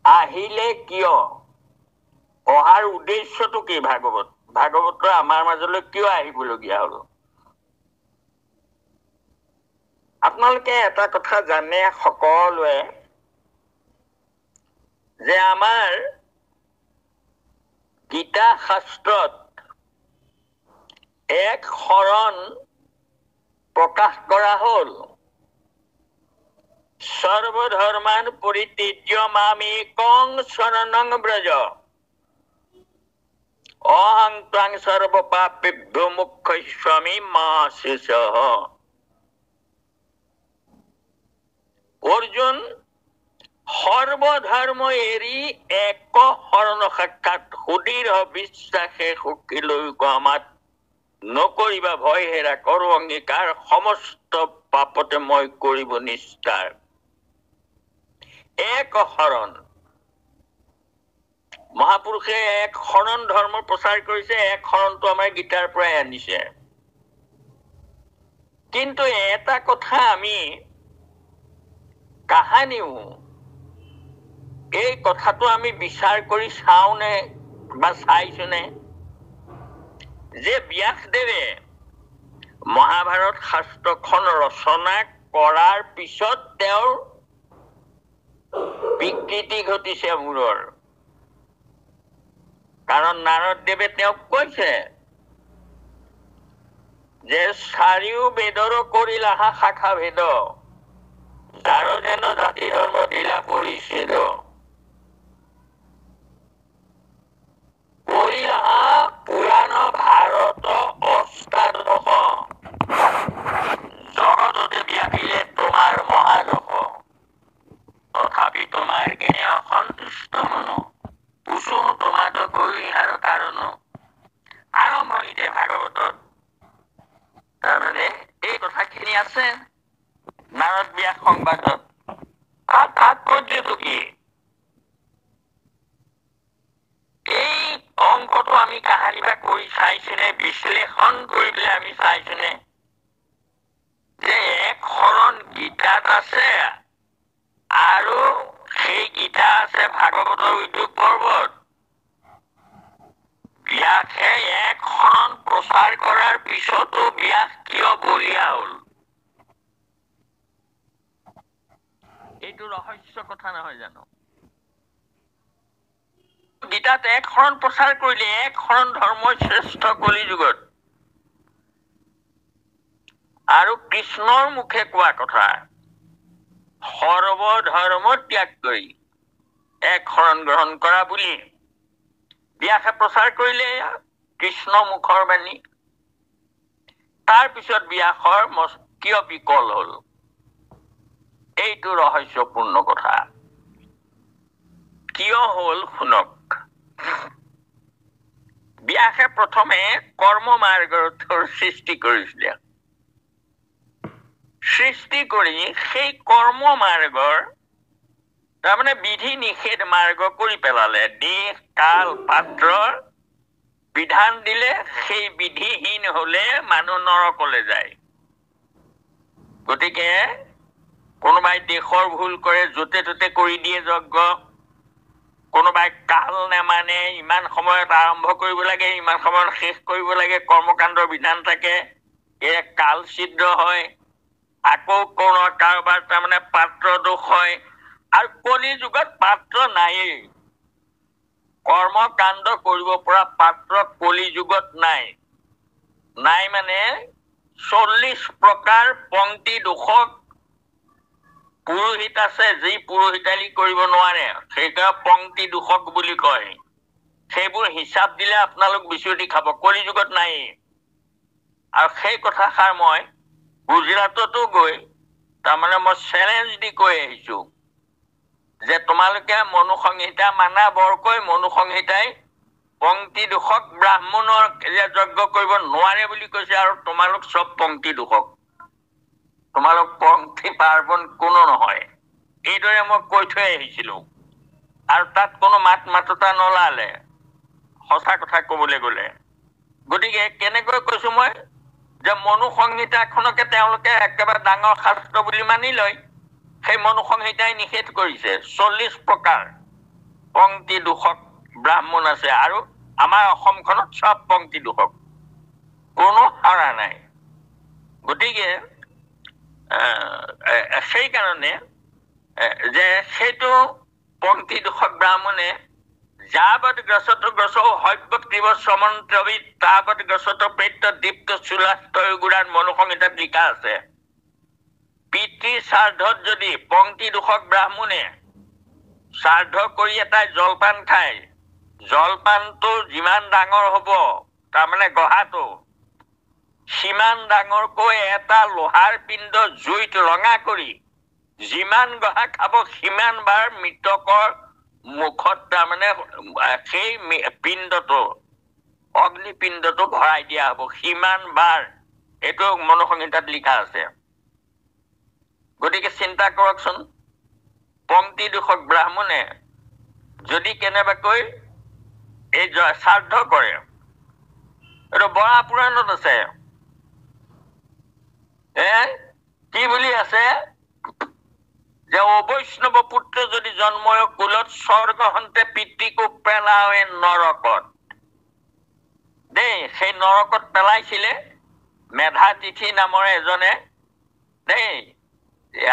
আহিলে কিয়, অহাৰ উদ্দেশ্যটো কি, ভাগৱত আমাৰ মাজলৈ কিয় আহিবলগীয়া হল। আপোনালোকে এটা কথা জানে সকলোৱে, যে আমাৰ গীতা শাস্ত্ৰত এক শৰণ প্ৰকাশ কৰা হল। সৰ্বধৰ্মান পৰিত্যাজ্য মাম একং শৰণং ব্ৰজ, অহং ত্বং সৰ্বপাপেভ্যো মোক্ষয়িষ্যামি মা শেষঃ। অৰ্জুন, সৰ্বধৰ্ম এৰি এক শৰণ সাক্ষাৎ সুদৃঢ় বিশ্বাসে সুখীলৈ আমাত নকৰিবা ভয় হেৰা, কৰো অংগীকাৰ সমস্ত পাপতে মই কৰিব নিষ্ঠাৰ। এক শৰণ, মহাপুৰুষে এক শৰণ ধৰ্ম প্ৰচাৰ কৰিছে। এক শৰণটো আমাৰ গীতাৰ পৰাই আনিছে। কিন্তু এটা কথা আমি কাহানিও এই কথাটো আমি বিচাৰ কৰি চাওনে বা চাইছোনে, যে ব্যাসদেৱে মহাভাৰত শাস্ত্ৰখন ৰচনা কৰাৰ পিছত তেওঁৰ বিকৃতি ঘটিছে মূৰৰ। কাৰণ নাৰদদেৱে তেওঁক কৈছে যে চাৰিও বেদৰ কৰিল আহা শাখা ভেদ, যাৰ যেন জাতি ধৰ্ম দিলা পৰিচ্ছেদ। কৃষ্ণ মনো কুসুম টমাট কৰি আৰু কাৰণো আৰম্ভণিতে ভাগৱতত তাৰমানে এই কথাখিনি আছে নাৰদ ব্যাস সংবাদত। তাৰ তাৎপৰ্যটো কি? এই অংকটো আমি কাহানি বা কৰি চাইছোনে, বিশ্লেষণ কৰি পেলাই আমি চাইছোনে যে এক শৰণ গীতাত আছে আৰু সেই গীতা আছে ভাগৱতৰ উদ্যোগ পৰ্বত। ব্যাসে এক শৰণ প্ৰচাৰ কৰাৰ পিছতো ব্যাস কিয় বলিয়া হল? এইটো ৰহস্য কথা নহয় জানো? গীতাত এক শৰণ প্ৰচাৰ কৰিলে, এক শৰণ ধৰ্মৰ শ্ৰেষ্ঠ কলি যুগত, আৰু কৃষ্ণৰ মুখে কোৱা কথা সৰ্বধৰ্ম ত্যাগ কৰি এক শৰণ গ্ৰহণ কৰা বুলি ব্যাসে প্ৰচাৰ কৰিলে। কৃষ্ণ মুখৰ বাণী। তাৰ পিছত ব্যাসৰ কিয় বিকল হল? এইটো ৰহস্যপূৰ্ণ কথা। কিয় হল শুনক। ব্যাসে প্ৰথমে কৰ্ম মাৰ্গৰ সৃষ্টি কৰিছিলে। সৃষ্টি কৰি সেই কৰ্ম মাৰ্গৰ তাৰমানে বিধি নিষেধ মাৰ্গ কৰি পেলালে। দেশ কাল পাত্ৰৰ বিধান দিলে, সেই বিধিহীন হলে মানুহ নৰকলে যায়। গতিকে কোনোবাই দেশৰ ভুল কৰে, য'তে ত'তে কৰি দিয়ে যজ্ঞ। কোনোবাই কাল নেমানে, ইমান সময়ত আৰম্ভ কৰিব লাগে, ইমান সময়ত শেষ কৰিব লাগে, কৰ্মকাণ্ডৰ বিধান থাকে, এয়া কাল ছিদ্ৰ হয়। আকৌ কাৰোবাৰ তাৰমানে পাত্ৰ দোষ হয়। আৰু কলি যুগত পাত্ৰ নায়েই। কৰ্মকাণ্ড কৰিব পৰা পাত্ৰ কলি যুগত নাই। নাই মানে 40 প্ৰকাৰ পংক্তি দোষক পুৰোহিত আছে, যি পুৰোহিতালি কৰিব নোৱাৰে, সেইকাৰণে পংক্তি দোষক বুলি কয়। সেইবোৰ হিচাপ দিলে আপোনালোক বিচুতি খাব। কলি যুগত নাই। আৰু সেই কথাষাৰ মই গুজৰাটতো গৈ তাৰমানে মই চেলেঞ্জ দি কৈ আহিছো যে তোমালোকে মনুসংহিতা মানা বৰকৈ। মনুসংহিতাই পংক্তি দোষক ব্ৰাহ্মণৰ যজ্ঞ কৰিব নোৱাৰে বুলি কৈছে, আৰু তোমালোক চব পংক্তি দোষক, তোমালোক পংক্তি পাৰ্বণ কোনো নহয়। এইদৰে মই কৈ থৈ আহিছিলো, আৰু তাত কোনো মাত মাততা নলালে, সঁচা কথা কবলৈ গলে। গতিকে কেনেকৈ কৈছো মই যে মনুসংহিতাখনকে তেওঁলোকে একেবাৰে ডাঙৰ শাস্ত্ৰ বুলি মানি লয়। সেই মনুসংহিতাই নিষেধ কৰিছে 40 প্ৰকাৰ পংক্তি দোষক ব্ৰাহ্মণ আছে, আৰু আমাৰ অসমখনত চব পংক্তি দোষক, কোনো হৰা নাই। গতিকে সেইকাৰণে যে সেইটো পংক্তি দোষক ব্ৰাহ্মণে যাবৎ গ্ৰসত গ্ৰসৌ হব্যক্তিব সমন্ত্ৰবিদ তাবৎ গ্ৰসত প্ৰেত্য দীপ্ত চুলাস্তয় গুড়াত মনুসংহিতাত লিখা আছে। পিতৃ শ্ৰাদ্ধত যদি পংক্তি দোষক ব্ৰাহ্মণে শ্ৰাদ্ধ কৰি এটাই জলপান খায়, জলপানটো যিমান ডাঙৰ হব, তাৰমানে গঢ়াটো সিমান ডাঙৰকৈ এটা লোহাৰ পিণ্ড জুইত ৰঙা কৰি যিমান গঢ়া খাব, সিমান বাৰ মৃতকৰ মুখত তাৰমানে সেই পিণ্ডটো, অগ্নিপিণ্ডটো ভৰাই দিয়া হব, সিমান বাৰ। এইটো মনুসংহিতাত লিখা আছে। গতিকে চিন্তা কৰকচোন, পংক্তি দোষক ব্ৰাহ্মণে যদি কেনেবাকৈ এই শ্ৰাদ্ধ কৰে, এইটো বৰা পুৰাণত আছে। কি বুলি আছে যে অবৈষ্ণৱ পুত্ৰ যদি জন্ময় কুলত স্বৰ্গহন্তে পিতৃকো পেলাৱে নৰকত। দেই, সেই নৰকত পেলাইছিলে মেধাতিথি নামৰ এজনে। দেই,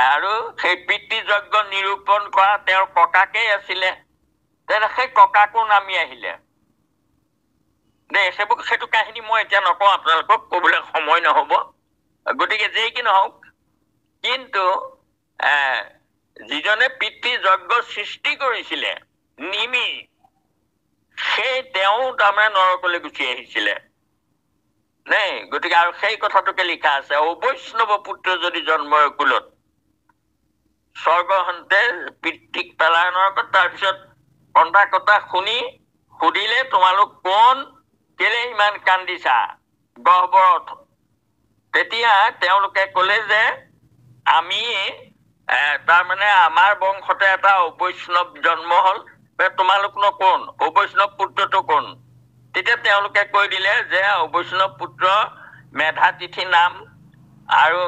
আৰু সেই পিতৃযজ্ঞ নিৰূপণ কৰা তেওঁৰ ককাকেই আছিলে। সেই ককাকো নামি আহিলে। দেই, সেইটো কাহিনী মই এতিয়া নকওঁ, আপোনালোকক কবলৈ সময় নহব। গতিকে যেই কি নহওক, কিন্তু যিজনে পিতৃযজ্ঞ সৃষ্টি কৰিছিলে নিমি, সেই তেওঁ তাৰমানে নৰকলৈ গুচি আহিছিলে। নাই, গতিকে আৰু সেই কথাটোকে লিখা আছে, অবৈষ্ণৱ পুত্ৰ যদি জন্মৰ কুলত স্বৰ্গহন্তে পিতৃক পেলাই নৰকত। তাৰপিছত কন্দা কটা শুনি সুধিলে তোমালোক কোন, কেলে ইমান কান্দিছা গহ্বৰত? তেতিয়া তেওঁলোকে কলে যে আমি তাৰমানে আমাৰ বংশতে এটা অবৈষ্ণৱ জন্ম হল, তোমালোকনো কোন, অবৈষ্ণৱ পুত্ৰটো কোন? তেতিয়া তেওঁলোকে কৈ দিলে যে অবৈষ্ণৱ পুত্ৰ মেধাতিথি নাম, আৰু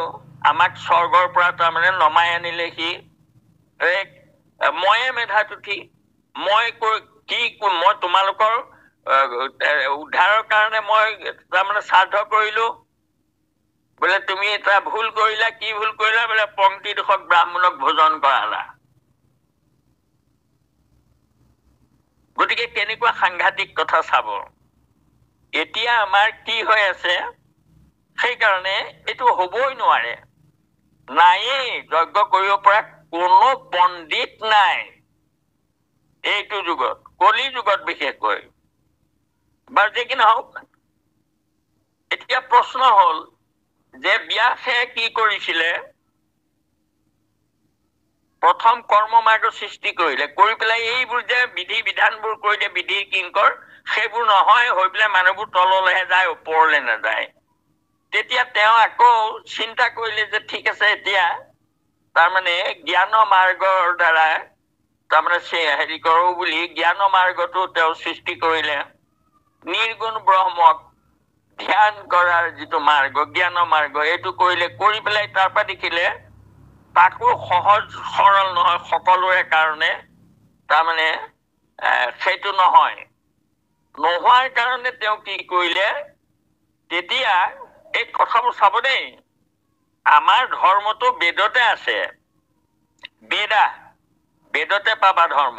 আমাক স্বৰ্গৰ পৰা তাৰমানে নমাই আনিলে সি। ময়ে মেধাতিথি, মই মই তোমালোকৰ উদ্ধাৰৰ কাৰণে মই তাৰমানে শ্ৰাদ্ধ কৰিলো। বোলে তুমি এটা ভুল কৰিলা, কি ভুল কৰিলা? বোলে পংক্তি দুখক ব্ৰাহ্মণক ভোজন কৰালা। গতিকে কেনেকুৱা সাংঘাতিক কথা চাব। এতিয়া আমাৰ কি হৈ আছে, সেইকাৰণে এইটো হবই নোৱাৰে। নায়েই, যজ্ঞ কৰিব পৰা কোনো পণ্ডিত নাই এইটো যুগত, কলি যুগত বিশেষকৈ। বাৰু যে কি নহওক, এতিয়া প্ৰশ্ন হল যে ব্যাসে কি কৰিছিলে? প্ৰথম কৰ্ম মাৰ্গ সৃষ্টি কৰিলে, কৰি পেলাই এইবোৰ যে বিধি বিধানবোৰ কৰিলে বিধিৰ কিংকৰ, সেইবোৰ নহয়, হৈ পেলাই মানুহবোৰ তললৈহে যায়, ওপৰলৈ নাযায়। তেতিয়া তেওঁ আকৌ চিন্তা কৰিলে যে ঠিক আছে, এতিয়া তাৰমানে জ্ঞান মাৰ্গৰ দ্বাৰা তাৰমানে হেৰি কৰো বুলি জ্ঞান মাৰ্গটো তেওঁ সৃষ্টি কৰিলে। নিৰ্গুণ ব্ৰহ্মক ধ্যান কৰাৰ যিটো মাৰ্গ, জ্ঞান মাৰ্গ, এইটো কৰিলে। কৰি পেলাই তাৰ পৰা দেখিলে তাকো সহজ সৰল নহয়, সকলোৰে কাৰণে তাৰমানে সেইটো নহয়। নোহোৱাৰ কাৰণে তেওঁ কি কৰিলে, তেতিয়া এই কথাবোৰ চাব দেই। আমাৰ ধৰ্মটো বেদতে আছে, বেদতে পাবা ধৰ্ম।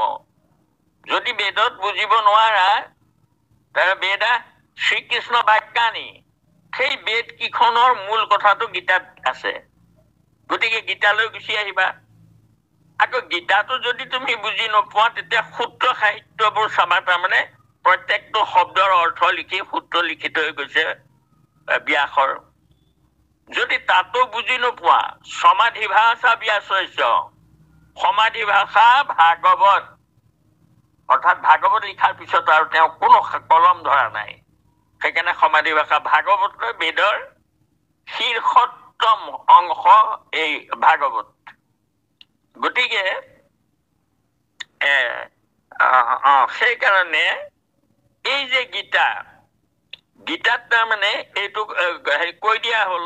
যদি বেদত বুজিব নোৱাৰা, তাহলে বেদা শ্ৰীকৃষ্ণ বাক্যানি, সেই বেদ কিখনৰ মূল কথাটো গীতাত আছে। গতিকে গীতালৈ গুচি আহিবা। আকৌ গীতাটো যদি তুমি বুজি নোপোৱা, তেতিয়া সূত্ৰ সাহিত্যবোৰ চাবা। তাৰমানে প্ৰত্যেকটো শব্দৰ অৰ্থ লিখি সূত্ৰ লিখিত হৈ গৈছে ব্যাসৰ। যদি তাতো বুজি নোপোৱা, সমাধি ভাষা ব্যাসস্য, সমাধি ভাষা ভাগৱত, অৰ্থাৎ ভাগৱত লিখাৰ পিছত আৰু তেওঁ কোনো কলম ধৰা নাই, সেইকাৰণে সমাধি ভাষা। ভাগৱত বেদৰ শীৰ্ষোত্তম অংশ এই ভাগৱত। গতিকে সেইকাৰণে এই যে গীতাত তাৰমানে এইটো হেৰি কৈ দিয়া হল।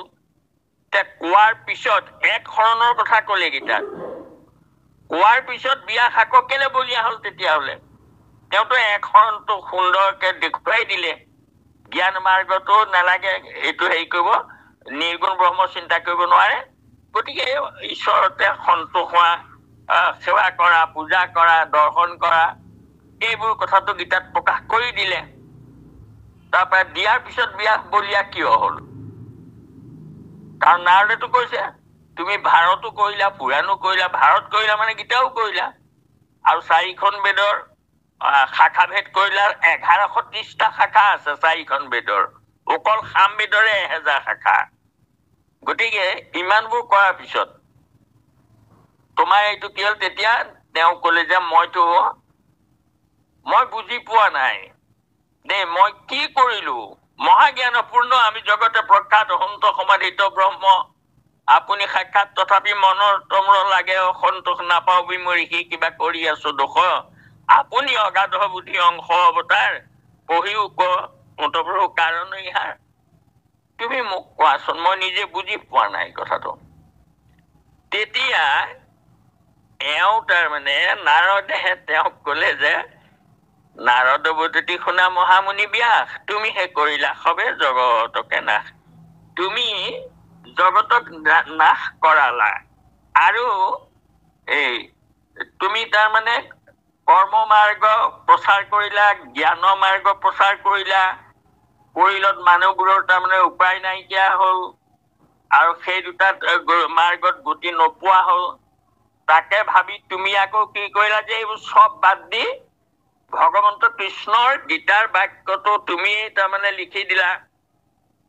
কোৱাৰ পিছত এক শৰণৰ কথা কলে গীতাত, কোৱাৰ পিছত ব্যাস আকৌ কেলে বলিয়া হল? তেতিয়াহলে তেওঁতো এক শৰণটো সুন্দৰকে দেখুৱাই দিলে। জ্ঞান মাৰ্গটো নালাগে, এইটো হেৰি কৰিব, নিৰ্গুণ ব্ৰহ্ম চিন্তা কৰিব নোৱাৰে। গতিকে ঈশ্বৰতে সন্তোষ হোৱা, সেৱা কৰা, পূজা কৰা, দৰ্শন কৰা, এইবোৰ কথাটো গীতাত প্ৰকাশ কৰি দিলে। তাৰপৰা দিয়াৰ পিছত ব্যাস বলিয়া কিয় হল? কাৰণ নাৰদেতো কৈছে তুমি ভাৰতো কৰিলা, পুৰাণো কৰিলা। ভাৰত কৰিলা মানে গীতাও কৰিলা, আৰু 4খন বেদৰ শাখা ভেদ কৰিলা। 1130টা শাখা আছে 4খন বেদৰ, অকল সামবেদৰে 1000 শাখা। গতিকে ইমানবোৰ কৰাৰ পিছত তোমাৰ এইটো কি হল? তেতিয়া তেওঁ কলে যে মই বুজি পোৱা নাই দেই, মই কি কৰিলো? মহাজ্ঞানপূৰ্ণ আমি জগতে প্ৰখ্যাত সন্ত সমাধিত ব্ৰহ্ম, আপুনি সাক্ষাৎ তথাপি মনৰ তম্ৰ লাগে, সন্তোষ নাপাও বিমৰি সি কিবা কৰি আছো দোষ, আপুনি অগাধ বুদ্ধি অংশ অৱতাৰ, পঢ়িও মতপ্ৰভু কাৰণ ইহাৰ। তুমি মোক কোৱাচোন, মই নিজে বুজি পোৱা নাই কথাটো। তেতিয়া এওঁ তাৰমানে নাৰদে তেওঁক কলে যে নাৰদ বদতি শুনা মহামুনি ব্যাস, তুমিহে কৰিলা সবে জগতকে নাশ। তুমি জগতক নাশ কৰালা, আৰু তুমি তাৰমানে কৰ্ম মাৰ্গ প্ৰচাৰ কৰিলা, জ্ঞান মাৰ্গ প্ৰচাৰ কৰিলা। কৰিলত মানুহবোৰৰ তাৰমানে উপায় নাইকিয়া হল, আৰু সেই দুটাত মাৰ্গত গতি নোপোৱা হল। তাকে ভাবি তুমি আকৌ কি কৰিলা যে এইবোৰ চব বাদ দি ভগৱন্ত কৃষ্ণৰ গীতাৰ বাক্যটো তুমি তাৰমানে লিখি দিলা,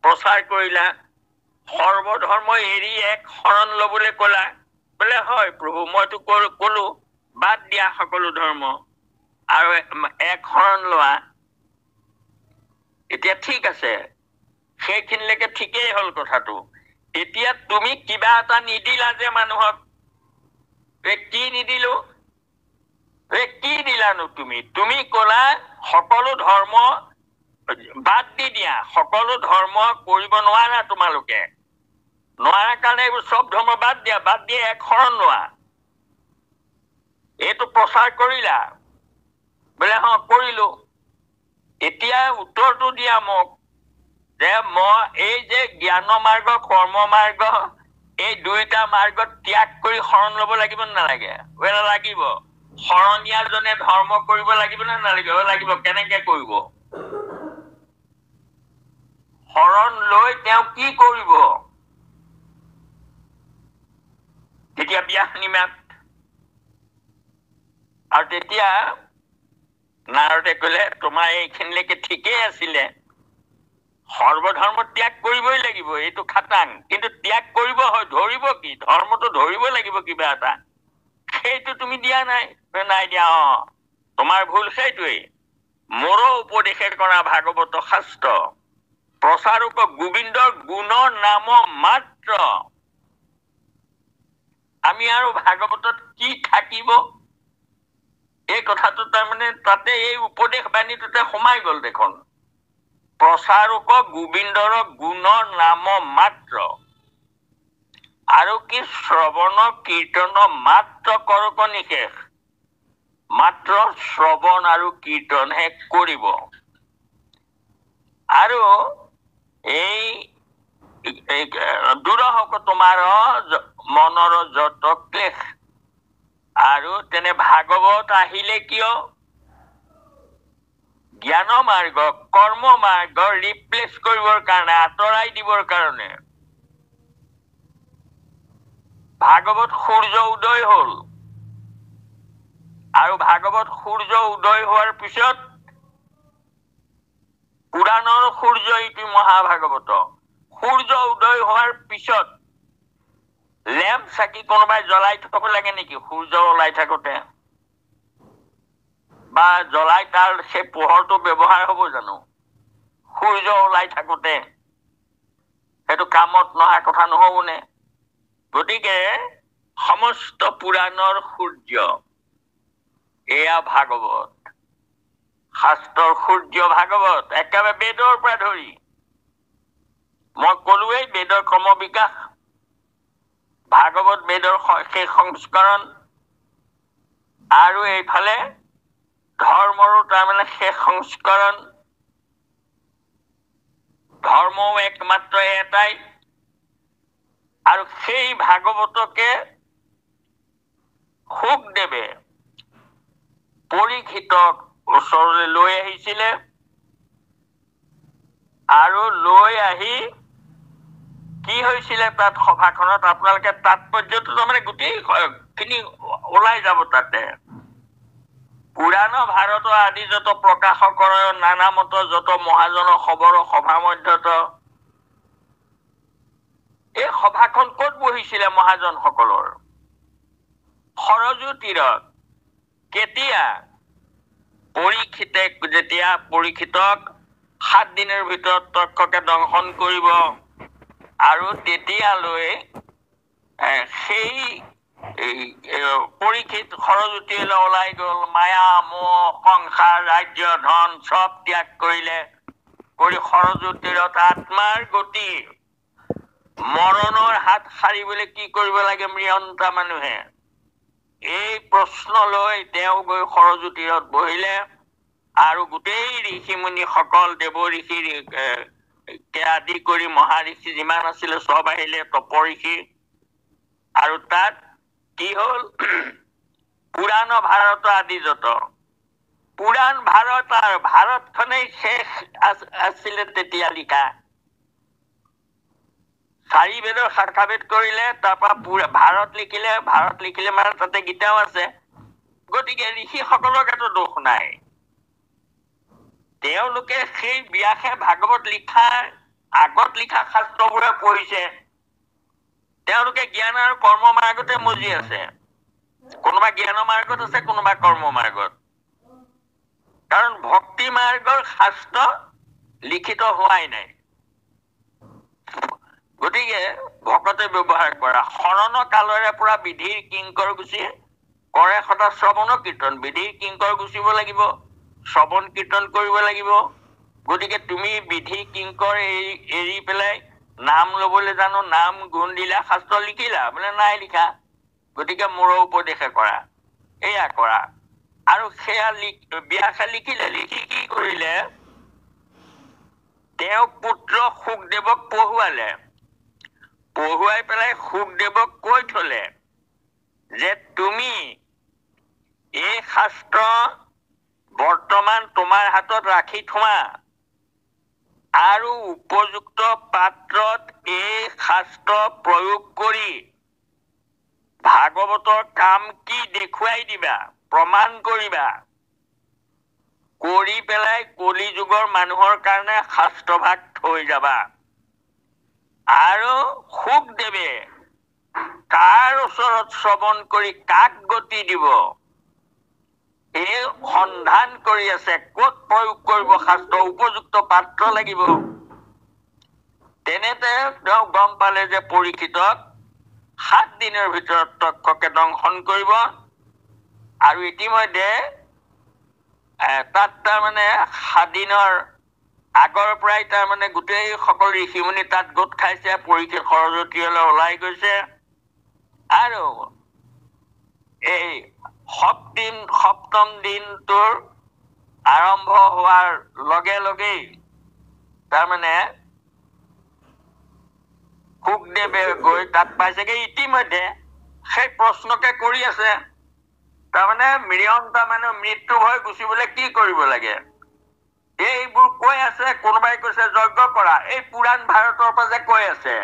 প্ৰচাৰ কৰিলা। সৰ্বধৰ্ম এৰি এক শৰণ লবলৈ কলা। বোলে হয় প্ৰভু, মইতো কলো বাদ দিয়া সকলো ধৰ্ম। আৰু এক শৰণ লোৱা, এতিয়া ঠিক আছে, সেইখিনিলৈকে ঠিকেই হ'ল কথাটো। এতিয়া তুমি কিবা এটা নিদিলা যে মানুহক, কি নিদিলো, কি দিলানো তুমি? তুমি কলা সকলো ধৰ্ম বাদ দি দিয়া, সকলো ধৰ্ম কৰিব নোৱাৰা তোমালোকে, নোৱাৰা কাৰণে এইবোৰ চব ধৰ্ম বাদ দিয়া, বাদ দিয়ে এক শৰণ লোৱা। এইটো প্ৰচাৰ কৰিলা বোলে, হ কৰিলো। এতিয়া উত্তৰটো দিয়া মোক যে মই এই যে জ্ঞান মাৰ্গ কৰ্ম মাৰ্গ এই দুইটা মাৰ্গত ত্যাগ কৰি শৰণ লব লাগিব নে নালাগে? বোলে লাগিব। শৰণীয়াজনে ধৰ্ম কৰিব লাগিব নে নালাগিব? লাগিব। কেনেকে কৰিব? শৰণ লৈ তেওঁ কি কৰিব? তেতিয়া ব্যাস নিমাত। আৰু তেতিয়া নাৰদে কলে, তোমাৰ এইখিনিলৈকে ঠিকেই আছিলে, সৰ্বধৰ্ম ত্যাগ কৰিবই লাগিব, এইটো খাটাং। কিন্তু ত্যাগ কৰিব হয়, ধৰিব কি? ধৰ্মটো ধৰিব লাগিব কিবা এটা, সেইটো তুমি দিয়া নাই। নাই দিয়া। তোমাৰ ভুল সেইটোৱেই। মোৰো উপদেশে কৰা ভাগৱত শাস্ত্ৰ, প্ৰচাৰক গোবিন্দৰ গুণৰ নাম মাত্ৰ। আমি আৰু ভাগৱতত কি থাকিব, এই কথাটো তাৰমানে তাতে এই উপদেশ বাণীটোতে সোমাই গল দেখোন। প্ৰচাৰক গোবিন্দৰ গুণৰ নাম মাত্ৰ, আৰু কি শ্ৰৱণ কীৰ্তন মাত্ৰ কৰক নিশেষ। মাত্ৰ শ্ৰৱণ আৰু কীৰ্তনহে কৰিব। আৰু এই দূৰ হওক তোমাৰ মনৰ যত ক্লেশ। আৰু তেনে ভাগৱত আহিলে কিয়? জ্ঞান মাৰ্গ কৰ্ম মাৰ্গ ৰিপ্লেচ কৰিবৰ কাৰণে, আঁতৰাই দিবৰ কাৰণে। ভাগৱত সূৰ্য উদয় হল, আৰু ভাগৱত সূৰ্য উদয় হোৱাৰ পিছত পুৰাণৰ সূৰ্য ইতি মহাভাগৱত। সূৰ্য উদয় হোৱাৰ পিছত লেম্প চাকি কোনোবাই জ্বলাই থব লাগে নেকি? সূৰ্য ওলাই থাকোতে বা জ্বলাই তাৰ সেই পোহৰটো ব্যৱহাৰ হব জানো? সূৰ্য ওলাই থাকোতে সেইটো কামত নহা কথা নহবনে? গতিকে সমস্ত পুৰাণৰ সূৰ্য এয়া ভাগৱত, শাস্ত্ৰৰ সূৰ্য ভাগৱত। একেবাৰে বেদৰ পৰা ধৰি, মই কলোৱেই বেদৰ ক্ৰম বিকাশ, ভাগৱত বেদৰ শেষ সংস্কৰণ, আৰু এইফালে ধৰ্মৰো তাৰমানে শেষ সংস্কৰণ। ধৰ্মও একমাত্ৰ এটাই, আৰু সেই ভাগৱতকে শুকদেৱে পৰীক্ষিতক ওচৰলৈ লৈ আহিছিলে, আৰু লৈ আহি কি হৈছিলে তাত সভাখনত? আপোনালোকে তাৎপৰ্যটো তাৰমানে গোটেই খিনি ওলাই যাব তাতে। পুৰাণ ভাৰত আদি যত প্ৰকাশ কৰে, নানা মত যত মহাজন খবৰ সভা মধ্যত, এই সভাখন কত বহিছিলে মহাজন সকলৰ? সৰজু তীৰত। কেতিয়া? পৰীক্ষিতে যেতিয়া পৰীক্ষিতক 7 দিনৰ ভিতৰত তক্ষকে দংশন কৰিব, আৰু তেতিয়ালৈ সেই পৰীক্ষিত সৰজুতিলৈ ওলাই গল। মায়া মোহ সংসাৰ ৰাজ্য ধন চব ত্যাগ কৰিলে, কৰি সৰজুতিৰত আত্মাৰ গতি, মৰণৰ হাত সাৰিবলৈ কি কৰিব লাগে মৃয়ন্তা মানুহে? এই প্ৰশ্ন লৈ তেওঁ গৈ সৰজুতিৰত বহিলে, আৰু গোটেই ঋষি মুনি সকল, দেৱ ঋষি আদি কৰি মহা ঋষি যিমান আছিলে চব আহিলে, তপ ঋষি। আৰু তাত কি হল? পুৰাণ ভাৰত আদি যত, পুৰাণ ভাৰত আৰু ভাৰতখনেই শেষ আছিলে তেতিয়া লিখা। 4 বেদৰ শাখা ভেদ কৰিলে, তাৰপৰা ভাৰত লিখিলে। ভাৰত লিখিলে মানে তাতে গীতাও আছে। গতিকে ঋষি সকলৰ গাতো দোষ নাই। তেওঁলোকে সেই ব্যাসে ভাগৱত লিখাৰ আগত লিখা শাস্ত্ৰবোৰে পঢ়িছে। তেওঁলোকে জ্ঞান আৰু কৰ্ম মাৰ্গতে মজি আছে। কোনোবা জ্ঞান মাৰ্গত আছে, কোনোবা কৰ্ম মাৰ্গত। কাৰণ ভক্তি মাৰ্গৰ শাস্ত্ৰ লিখিত হোৱাই নাই। গতিকে ভকতে ব্যৱহাৰ কৰা শৰণ কালৰে পৰা বিধিৰ কিংকৰ গুচি কৰে সদা শ্ৰৱণ কীৰ্তন। বিধিৰ কিংকৰ গুচিব লাগিব, শ্ৰৱণ কীৰ্তন কৰিব লাগিব। গতিকে তুমি বিধি কিংকৰ এৰি পেলাই নাম লবলৈ জানো, নাম গুণ দিলা, শাস্ত্ৰ লিখিলা বোলে নাই লিখা, গতিকে মোৰ উপদেশে কৰা, এয়া কৰা। আৰু সেয়া ব্যাসে লিখিলে, লিখি কি কৰিলে, তেওঁ পুত্ৰ শুকদেৱক পঢ়ুৱালে, পঢ়ুৱাই পেলাই শুকদেৱক কৈ থলে যে তুমি এই শাস্ত্ৰ বৰ্তমান তোমাৰ হাতত ৰাখি থোৱা আৰু উপযুক্ত পাত্ৰত এই শাস্ত্ৰ প্ৰয়োগ কৰি ভাগৱতৰ কাম কি দেখুৱাই দিবা, প্ৰমাণ কৰিবা, কৰি পেলাই কলি যুগৰ মানুহৰ কাৰণে শাস্ত্ৰভাগ থৈ যাবা। আৰু শুকদেৱে কাৰ ওচৰত শ্ৰৱণ কৰি কাক গতি দিব এই সন্ধান কৰি আছে। ক'ত প্ৰয়োগ কৰিব শাস্ত্ৰ, উপযুক্ত পাত্ৰ লাগিব। তেনেতে তেওঁ গম পালে যে পৰীক্ষিতক 7 দিনৰ ভিতৰত তক্ষকে দংশন কৰিব। আৰু ইতিমধ্যে তাত তাৰমানে 7 দিনৰ আগৰ পৰাই তাৰমানে গোটেই সকলো ঋষিমুনি তাত গোট খাইছে। পৰীক্ষিত সৰস্বতীলৈ ওলাই গৈছে। আৰু এই সপ্তম দিনটোৰ আৰম্ভ হোৱাৰ লগে লগেই তাৰমানে শুকদেৱে গৈ তাত পাইছেগে। ইতিমধ্যে সেই প্ৰশ্নকে কৰি আছে, তাৰমানে মিৰিয়ন্তা মানুহ মৃত্যু ভয় গুচিবলৈ কি কৰিব লাগে এইবোৰ কৈ আছে। কোনোবাই কৈছে যজ্ঞ কৰা। এই পুৰাণ ভাৰতৰ পৰা যে কৈ আছে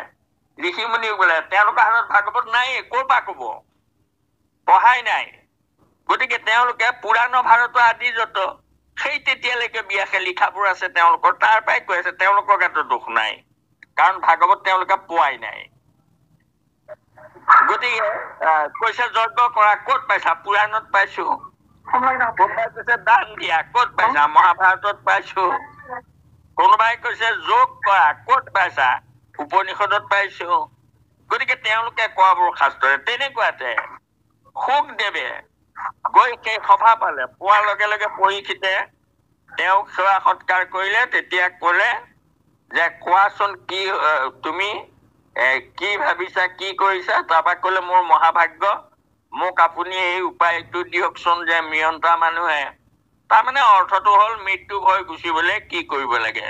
ঋষিমুনি বোলে, তেওঁলোকৰ হাতত ভাগৱত নাই, ক'ৰ পৰা কব, পঢ়াই নাই। গতিকে তেওঁলোকে পুৰাণ ভাৰত আদি যত সেই তেতিয়ালৈকে ব্যাসে লিখাবোৰ আছে তেওঁলোকৰ, তাৰ পৰাই কৈ আছে তেওঁলোকৰ গাতো দোষ নাই, কাৰণ ভাগৱত তেওঁলোকে পোৱাই নাই। গতিকে কৈছে যজ্ঞ কৰা, ক'ত পাইছা, পুৰাণত পাইছো। কোনোবাই কৈছে দান দিয়া, ক'ত পাইছা, মহাভাৰতত পাইছো। কোনোবাই কৈছে যোগ কৰা, ক'ত পাইছা, উপনিষদত পাইছো। গতিকে তেওঁলোকে কোৱাবোৰ শাস্ত্ৰৰে। তেনেকুৱাতে শুকদেৱে গৈ সেই সভা পালে, পোৱাৰ লগে লগে পৰীক্ষিতে তেওঁক সেৱা সৎকাৰ কৰিলে। তেতিয়া কলে যে কোৱাচোন কি তুমি কি ভাবিছা, কি কৰিছা। তাৰপৰা কলে মোৰ মহাভাগ্য, মোক আপুনি এই উপায়টো দিয়কচোন যে মিয়ন্তা মানুহে, তাৰমানে অৰ্থটো হল মৃত্যু ভয় গুচিবলৈ কি কৰিব লাগে।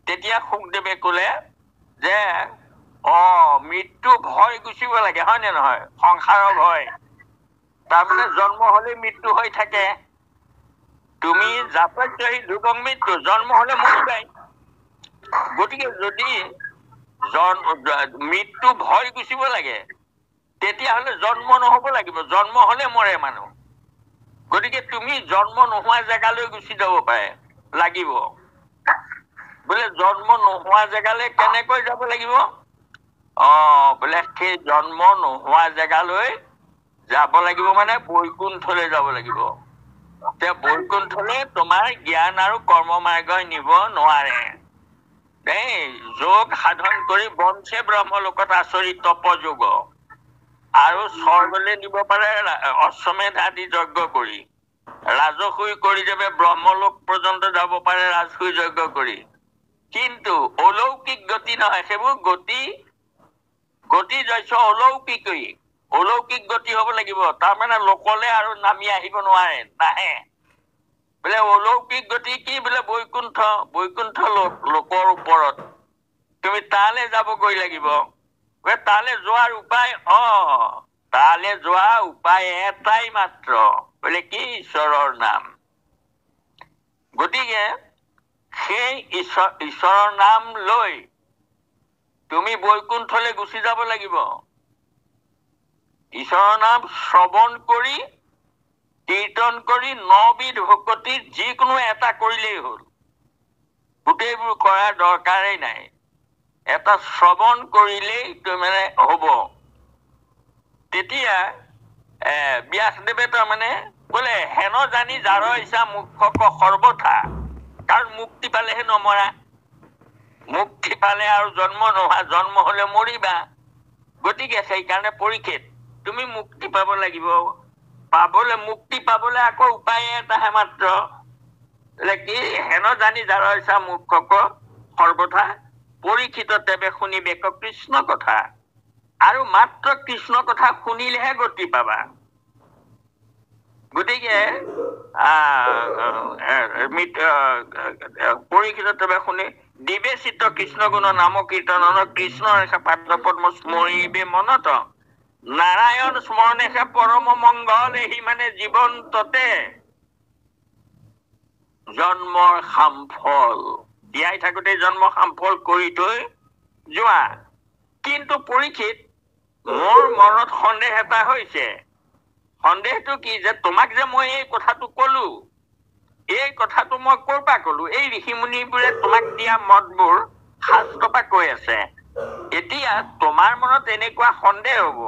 তেতিয়া শুকদেৱে কলে যে মৃত্যু ভয় গুচিব লাগে, হয় নে নহয়, সংসাৰৰ ভয়। তাৰমানে জন্ম হলে মৃত্যু হৈ থাকে। তুমি জাতস্যহি ধ্ৰুৱং মৃত্যু, জন্ম হলে মৰিবাই। গতিকে যদি মৃত্যু ভয় গুচিব লাগে তেতিয়াহলে জন্ম নহব লাগিব, জন্ম হলে মৰে মানুহ। গতিকে তুমি জন্ম নোহোৱা জেগালৈ গুচি যাব পাৰে লাগিব। বোলে জন্ম নোহোৱা জেগালৈ কেনেকৈ যাব লাগিব, বোলে সেই জন্ম নোহোৱা জেগালৈ যাব লাগিব মানে বৈকুণ্ঠলৈ যাব লাগিব। বৈকুণ্ঠলৈ তোমাৰ জ্ঞান আৰু কৰ্ম মাৰ্গই নিব নোৱাৰে। যোগ সাধন কৰি বঞ্চে ব্ৰহ্মলোকত আচৰিত তপযোগ, আৰু স্বৰ্গলৈ নিব পাৰে অশ্বমেধ আদি যজ্ঞ কৰি। ৰাজসুই কৰি যাবে ব্ৰহ্মলোক পৰ্যন্ত যাব পাৰে ৰাজসুই যজ্ঞ কৰি। কিন্তু অলৌকিক গতি নহয়, সেইবোৰ গতি যশ অলৌকিক, অলৌকিক গতি হব লাগিব। তাৰমানে লোকলে আৰু নামি আহিব নোৱাৰে, নাহে। বোলে অলৌকিক গতি কি, বোলে বৈকুণ্ঠ, বৈকুণ্ঠ লোকৰ ওপৰত তুমি তালে যাবগৈ লাগিব। তালে যোৱাৰ উপায়, তালে যোৱা উপায় এটাই মাত্ৰ, বোলে কি, ঈশ্বৰৰ নাম। গতিকে সেই ঈশ্বৰৰ নাম লৈ তুমি বৈকুণ্ঠলৈ গুচি যাব লাগিব। ঈশ্বৰৰ নাম শ্ৰৱণ কৰি কীৰ্তন কৰি 9 বিধ ভকতিৰ যিকোনো এটা কৰিলেই হ'ল, গোটেইবোৰ কৰাৰ দৰকাৰেই নাই। এটা শ্ৰৱণ কৰিলেই মানে হব। তেতিয়া ব্যাসদেৱে তাৰমানে বোলে হেন জানি যাৰ ইচ্ছা মুখ্যক সৰ্বথা, কাৰণ মুক্তি পালেহে নমৰা, মুক্তি পালে আৰু জন্ম নোহোৱা, জন্ম হলে মৰিবা। গতিকে সেইকাৰণে পৰীক্ষিত তুমি মুক্তি পাব লাগিব। মুক্তি পাবলৈ আকৌ উপায় এটাহে মাত্ৰ, কি হেন জানি যাৰ ইচ্ছা মুখ্যক সৰ্বথা পৰীক্ষিত তেবে শুনিবে কৃষ্ণ কথা। আৰু মাত্ৰ কৃষ্ণ কথা শুনিলেহে গতি পাবা। গতিকে পৰীক্ষিত তেবে শুনি দিবেচিত কৃষ্ণ গুণ নাম কীৰ্তন কৃষ্ণ ৰেখা পাদ পদ্ম স্মৰিবে মনত, নাৰায়ণ স্মৰণেহে পৰম মংগল, এহি মানে জীৱন্ততে জন্মৰ সামফল। জীয়াই থাকোতে জন্ম সামফল কৰি থৈ যোৱা। কিন্তু পৰীক্ষিত মোৰ মনত সন্দেহ এটা হৈছে। সন্দেহটো কি যে তোমাক যে মই এই কথাটো কলো, এই কথাটো মই ক'ৰ পৰা কলো? এই ঋষি মুনিবোৰে তোমাক দিয়া মতবোৰ শাস্ত্ৰৰ পৰা কৈ আছে। এতিয়া তোমাৰ মনত এনেকুৱা সন্দেহ হব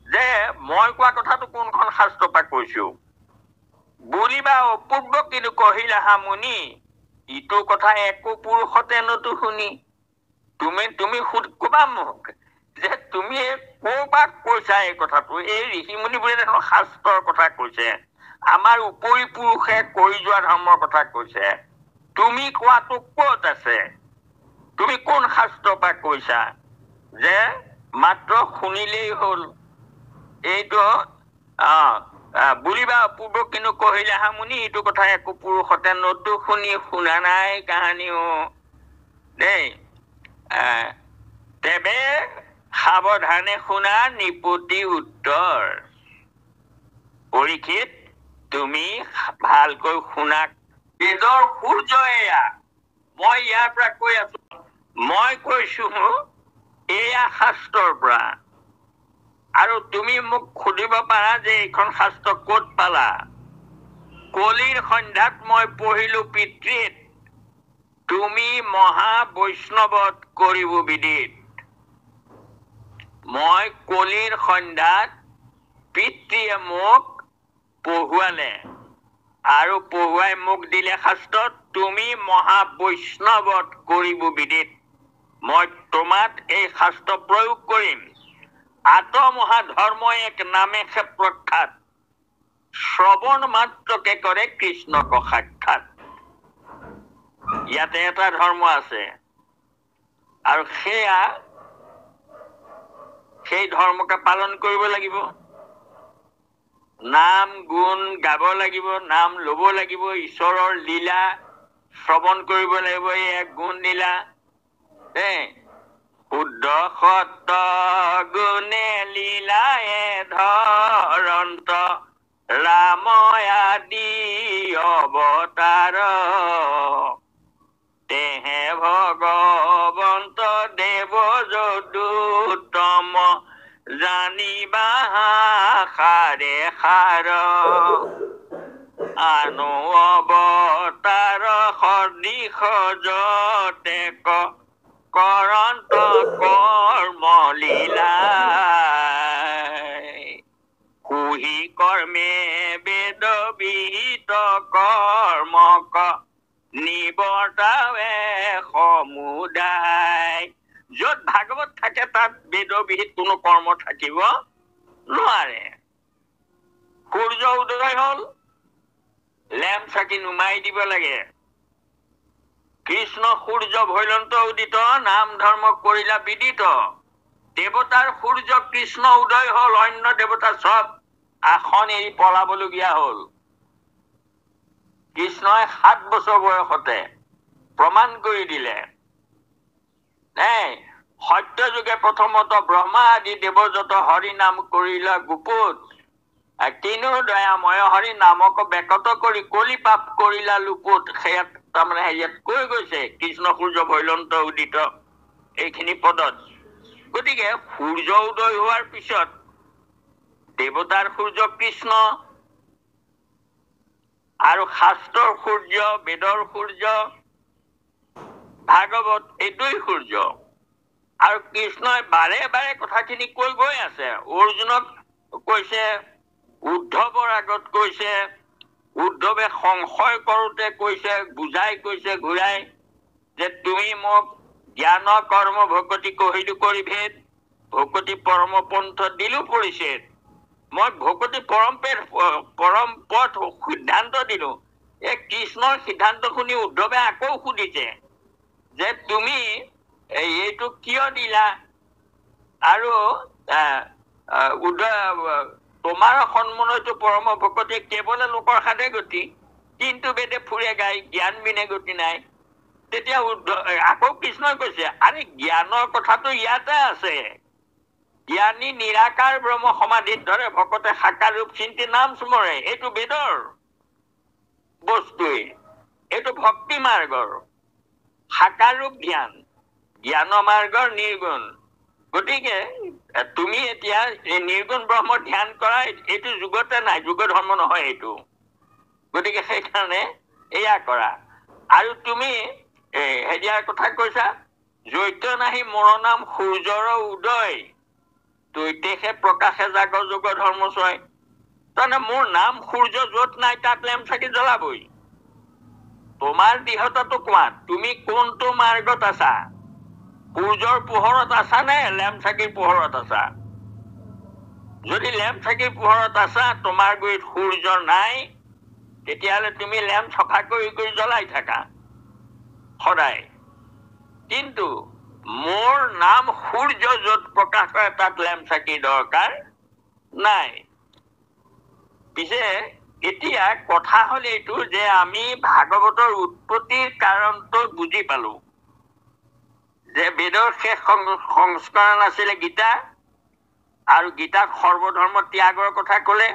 যে মই কোৱা কথাটো কোনখন শাস্ত্ৰৰ পৰা কৈছো। বুলিবা অপূৰ্ব কিন্তু কহিলা হা মুনি, ইটো কথা একো পুৰুষতে নতো শুনি। তুমি কবা মোক যে তুমি ক'ৰ পৰা কৈছা এই কথাটো? এই ঋষি মুনিবোৰে দেখোন শাস্ত্ৰৰ কথা কৈছে, আমাৰ উপৰি পুৰুষে কৰি যোৱা ধৰ্মৰ কথা কৈছে। তুমি কোৱাটো ক'ত আছে? তুমি কোন শাস্ত্ৰৰ পৰা কৈছা যে মাত্ৰ শুনিলেই হল? এইটো বুলিবা অপূৰ্ব কিন্তু কহিলা হা মুনি, এইটো কথা একো পুৰুষতে নতো শুনি। শুনা নাই কাহানিও দেই। তেবে সাৱধানে শুনা নিপতি উত্তৰ। পৰীক্ষিত তুমি ভালকৈ শুনা। বেদৰ সূৰ্য এয়া, মই ইয়াৰ পৰা কৈ আছো, মই কৈছো এয়া শাস্ত্ৰৰ পৰা। আৰু তুমি মোক সুধিব পাৰা যে এইখন শাস্ত্ৰ ক'ত পালা? কলিৰ সন্ধ্যাত মই পঢ়িলো পিতৃত, তুমি মহা বৈষ্ণৱত কৰিব বিদিত। মই কলিৰ সন্ধ্যাত পিতৃয়ে মোক পঢ়ুৱালে, আৰু পঢ়ুৱাই মোক দিলে শাস্ত্ৰত, তুমি মহা বৈষ্ণৱত কৰিব বিদিত। মই তোমাত এই শাস্ত্ৰ প্ৰয়োগ কৰিম। আত্মহা ধৰ্ম এক নামেহে প্ৰখ্যাত, শ্ৰৱণ মাত্ৰকে কৰে কৃষ্ণক সাক্ষাৎ। ইয়াতে এটা ধৰ্ম আছে, আৰু সেই ধৰ্মকে পালন কৰিব লাগিব। নাম গুণ গাব লাগিব, নাম লব লাগিব, ঈশ্বৰৰ লীলা শ্ৰৱণ কৰিব লাগিব, এই এক গুণ লীলা। শুদ্ধ সত্য গুণে লীলায়ে ধৰন্ত, ৰাম আদি অৱতাৰ, তেহে ভগৱন্ত দেৱ যদুত্তম, জানিবা সাৰে সাৰ, আনো অৱতাৰ সদিশ যতে কৰন্ত কৰ্ম লীলা, কুহি কৰ্মে বেদ বিহিত কৰ্মক, নিবৰ্তাৱে সমুদায়। যত ভাগৱত থাকে তাত বেদ বিহিত কোনো কৰ্ম থাকিব নোৱাৰে। সূৰ্য উদয় হল, লেম্প চাকি নুমাই দিব লাগে। কৃষ্ণ সূৰ্য ভৈলন্ত উদিত, নাম ধৰ্ম কৰিলা বিদিত। দেৱতাৰ সূৰ্য কৃষ্ণ উদয় হল, অন্য দেৱতা সব আসন এৰি পলাবলগীয়া হল। কৃষ্ণই 7 বছৰ বয়সতে প্ৰমাণ কৰি দিলে। সত্য যুগে প্ৰথমত ব্ৰহ্মা আদি দেৱযত হৰি নাম কৰিলা গুপুত, কিনো দয়াময় হৰি নামক বেকত কৰি কলি পাপ কৰিলা লুপুত। সেয়া তাৰমানে ইয়াত কৈ গৈছে কৃষ্ণ সূৰ্য ভৈলন্ত উদিত এইখিনি পদত। গতিকে সূৰ্য উদয় হোৱাৰ পিছত দেৱতাৰ সূৰ্য কৃষ্ণ, আৰু শাস্ত্ৰৰ সূৰ্য বেদৰ সূৰ্য ভাগৱত এইটোই সূৰ্য। আৰু কৃষ্ণই বাৰে বাৰে কথাখিনি কৈ গৈ আছে। অৰ্জুনক কৈছে উদ্ধৱৰ আগত কৈছে, উদ্ধৱে সংশয় কৰোঁতে কৈছে, বুজাই কৈছে ঘূৰাই যে তুমি মোক জ্ঞান কৰ্ম ভকতি কহিলো কৰি ভেদ, ভকতি পৰম পন্থ দিলো পৰিছেদ। মই ভকতি পৰম পথ সিদ্ধান্ত দিলো। এই কৃষ্ণৰ সিদ্ধান্ত শুনি উদ্ধৱে আকৌ সুধিছে যে তুমি এইটো কিয় দিলা? আৰু তোমাৰ সন্মনয়তো পৰম ভকতি কেৱলে লোকৰ সাধে গতি, কিন্তু বেদে ফুৰে গাই জ্ঞান বিনে গতি নাই। তেতিয়া আকৌ কৃষ্ণই কৈছে, আৰে জ্ঞানৰ কথাটো ইয়াতে আছে। জ্ঞানী নিৰাকাৰ ব্ৰহ্ম সমাধিত ধৰে, ভকতে সাকাৰ ৰূপ চিন্তি নাম স্মৰে। এইটো বেদৰ বস্তুৱেই, এইটো ভক্তি মাৰ্গৰ সাকাৰ ৰূপ জ্ঞান, জ্ঞান মাৰ্গৰ নিৰ্গুণ। গতিকে তুমি এতিয়া নিৰ্গুণ ব্ৰহ্ম ধ্যান কৰা, এইটো যুগতে নাই, যুগ ধৰ্ম নহয় এইটো। গতিকে সেইকাৰণে এয়া কৰা। আৰু তুমি হেৰিয়াৰ কথা কৈছা, জৈত নাহি মোৰ নাম সূৰ্যৰ উদয়, তৈতেহে প্ৰকাশে জাগ যুগ ধৰ্ম ছয়। তাৰমানে মোৰ নাম সূৰ্য য'ত নাই তাত লেম চাকি জ্বলাবই। তোমাৰ দিহতাটো কোৱা, তুমি কোনটো মাৰ্গত আছা? সূৰ্যৰ পোহৰত আছা নে লেম চাকিৰ পোহৰত আছা? যদি লেম চাকিৰ পোহৰত আছা, তোমাৰ গুৰিত সূৰ্য নাই, তেতিয়াহ'লে তুমি লেম চফা কৰি কৰি জ্বলাই থাকা সদায়। কিন্তু মোৰ নাম সূৰ্য য'ত প্ৰকাশ কৰে তাত লেম চাকিৰ দৰকাৰ নাই। পিছে এতিয়া কথা হ'ল এইটো যে আমি ভাগৱতৰ উৎপত্তিৰ কাৰণটো বুজি পালো যে বেদৰ শেষ সংস্কৰণ আছিলে গীতা, আৰু গীতাত সৰ্বধৰ্ম ত্যাগৰ কথা ক'লে।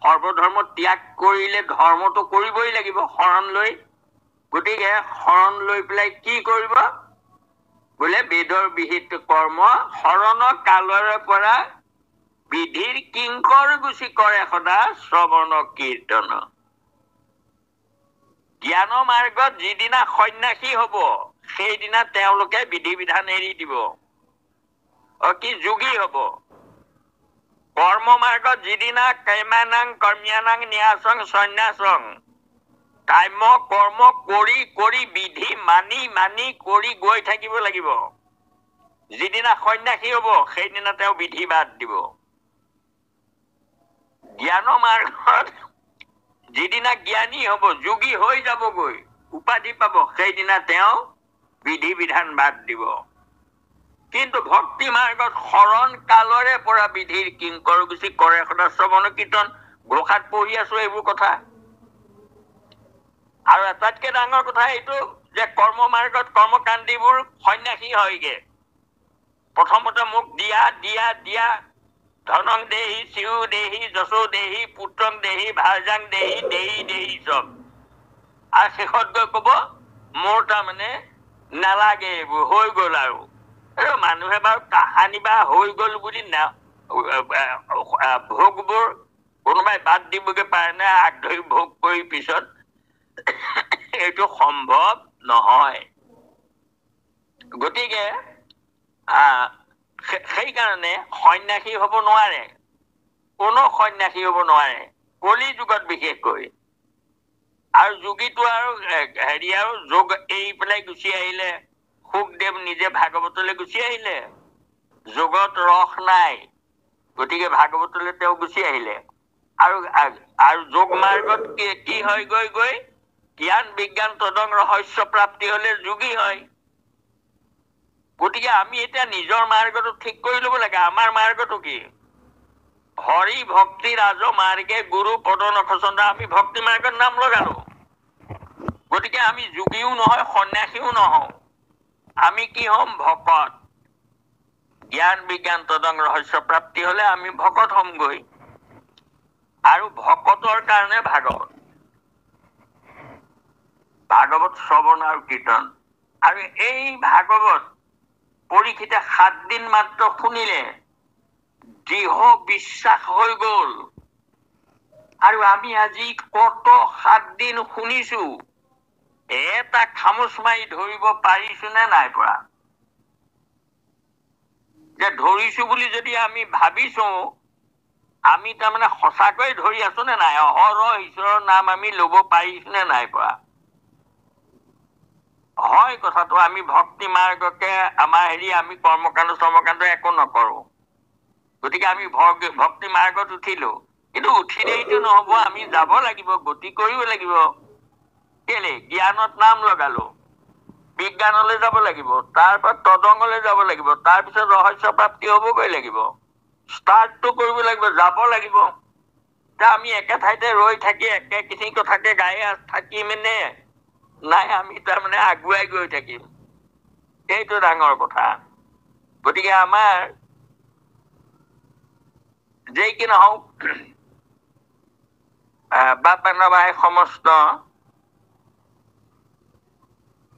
সৰ্বধৰ্ম ত্যাগ কৰিলে ধৰ্মটো কৰিবই লাগিব শৰণ লৈ। গতিকে শৰণ লৈ পেলাই কি কৰিব? বোলে বেদৰ বিহিত কৰ্ম শৰণ কালৰে পৰা বিধিৰ কিংকৰ গুচি কৰে সদা শ্ৰৱণ কীৰ্তন। জ্ঞান মাৰ্গত যিদিনা সন্ন্যাসী হব, সেইদিনা তেওঁলোকে বিধি বিধান এৰি দিব, কি যোগী হব। কৰ্ম মাৰ্গত যিদিনা কৰ্মানাং কৰ্ম্যানাং ন্যাসং সন্ন্যাসং, কাম্য কৰ্ম কৰি কৰি বিধি মানি মানি কৰি গৈ থাকিব লাগিব। যিদিনা সন্ন্যাসী হব সেইদিনা তেওঁ বিধি বাদ দিব। জ্ঞান মাৰ্গত যিদিনা জ্ঞানী হব, যোগী হৈ যাবগৈ, উপাধি পাব, সেইদিনা তেওঁ বিধি বিধান বাদ দিব। কিন্তু ভক্তি মাৰ্গত শৰণ কালৰে পৰা বিধিৰ কিংকৰ গুচি কৰে সদা শ্ৰৱণ কীৰ্তন। ঘোষাত পঢ়ি আছো এইবোৰ কথা। আৰু আটাইতকৈ ডাঙৰ কথা এইটো যে কৰ্ম মাৰ্গত কৰ্মকাণ্ডীবোৰ সন্ন্যাসী হয়গে। প্ৰথমতে মোক দিয়া দিয়া দিয়া, ধনং দেহি শিউ দেহি যশো দেহি পুত্ৰং দেহি ভাৰ্যাং দেহি দেহি দেহি চব। আৰু শেষত গৈ কব মোৰ তাৰমানে নালাগে, এইবোৰ হৈ গল। আৰু মানুহে বাৰু কাহানি বা হৈ গল বুলি ভোগবোৰ কোনোবাই বাদ দিবগে পাৰে নে? আগ ধৰি ভোগ কৰি পিছত এইটো সম্ভৱ নহয়। গতিকে সেইকাৰণে সন্ন্যাসী হব নোৱাৰে, কোনো সন্ন্যাসী হব নোৱাৰে কলি যুগত বিশেষকৈ। আৰু যোগীটো আৰু হেৰি আৰু যোগ এৰি পেলাই গুচি আহিলে, সুখদেৱ নিজে ভাগৱতলৈ গুচি আহিলে। যোগত ৰস নাই, গতিকে ভাগৱতলৈ তেওঁ গুচি আহিলে। আৰু যোগ মাৰ্গত কি হয়? গৈ গৈ জ্ঞান বিজ্ঞান তদং ৰহস্য প্ৰাপ্তি হলে যোগী হয়। গতিকে আমি এতিয়া নিজৰ মাৰ্গটো ঠিক কৰি ল'ব লাগে। আমাৰ মাৰ্গটো কি? হৰি ভক্তি ৰাজ মাৰ্গে গুৰু পদ নখচন্দা। আমি ভক্তি মাৰ্গত নাম লগালো, গতিকে আমি যোগীও নহয় সন্ন্যাসীও নহওঁ। আমি কি হ'ম? ভকত। জ্ঞান বিজ্ঞান তদং ৰহস্য প্ৰাপ্তি হলে আমি ভকত হ'মগৈ। আৰু ভকতৰ কাৰণে ভাগৱত, ভাগৱত শ্ৰৱণ আৰু কীৰ্তন। আৰু এই ভাগৱত পৰীক্ষিতে 7 দিন মাত্ৰ শুনিলে দৃঢ় বিশ্বাস হৈ গল। আৰু আমি আজি কত 7 দিন শুনিছো, এটা খামোচ মাৰি ধৰিব পাৰিছো নে নাই পৰা? যে ধৰিছো বুলি যদি আমি ভাবিছো, আমি তাৰমানে সঁচাকৈ ধৰি আছো নে নাই? অহৰহ ঈশ্বৰৰ নাম আমি ল'ব পাৰিছো নে নাই পৰা? হয় কথাটো, আমি ভক্তি মাৰ্গকে আমাৰ আমি কৰ্মকাণ্ড চৰ্মকাণ্ড একো নকৰো, গতিকে আমি ভক্তি মাৰ্গত উঠিলো, কিন্তু উঠিলেইতো নহব, আমি যাব লাগিব, গতি কৰিব লাগিব। কেলে? জ্ঞানত নাম লগালো, বিজ্ঞানলৈ যাব লাগিব, তাৰপৰা তদংগলৈ যাব লাগিব, তাৰপিছত ৰহস্য প্ৰাপ্তি হবগৈ লাগিব, ষ্টাৰ্টটো কৰিব লাগিব, যাব লাগিব। আমি একে ঠাইতে ৰৈ থাকি একে কিছু কথাকে গাই থাকিম নে নাই, আমি তাৰমানে আগুৱাই গৈ থাকিম, সেইটো ডাঙৰ কথা। গতিকে আমাৰ যেই কি নহওক, বাপ নবাই সমস্ত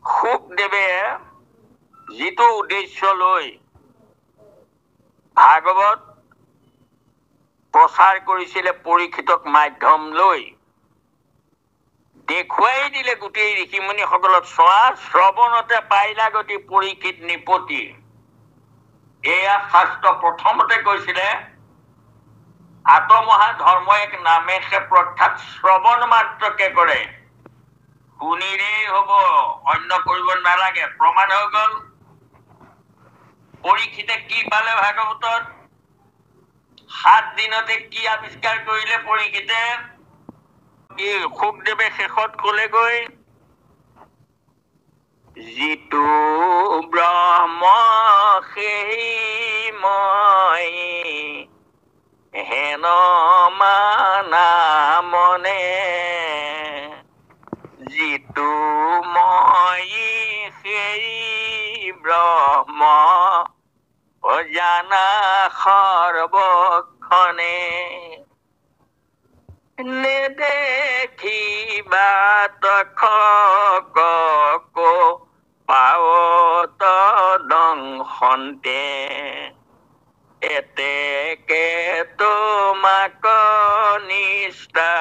শুকদেৱে যিটো উদ্দেশ্য লৈ ভাগৱত প্ৰচাৰ কৰিছিলে, পৰীক্ষিতক মাধ্যম লৈ দেখুৱাই দিলে গোটেই ঋষিমুনি সকলক, চোৱা শ্ৰৱণতে পাইলা গতি পৰীক্ষিত নিপতি। এয়া শাস্ত্ৰ প্ৰথমতে কৈছিলে, আত্মহা ধৰ্ম এক নামে সে প্ৰখ্যাত, শ্ৰৱণ মাত্ৰকে কৰে, শুনিলেই হব, অন্য কৰিব নালাগে। প্ৰমাণ হৈ গল। পৰীক্ষিতে কি পালে ভাগৱতত? 7 দিনতে কি আৱিষ্কাৰ কৰিলে পৰীক্ষিতে? কি শুকদেৱে শেষত কলেগৈ, যিটো ব্ৰহ্ম সেই মই হেন মানা মনে, যিটো মই সেই ব্ৰহ্ম অজানা সৰ্বক্ষণে, নেদেখিবা তক পাৱত দংশন্তে, এতেকে তোমাক নিষ্ঠা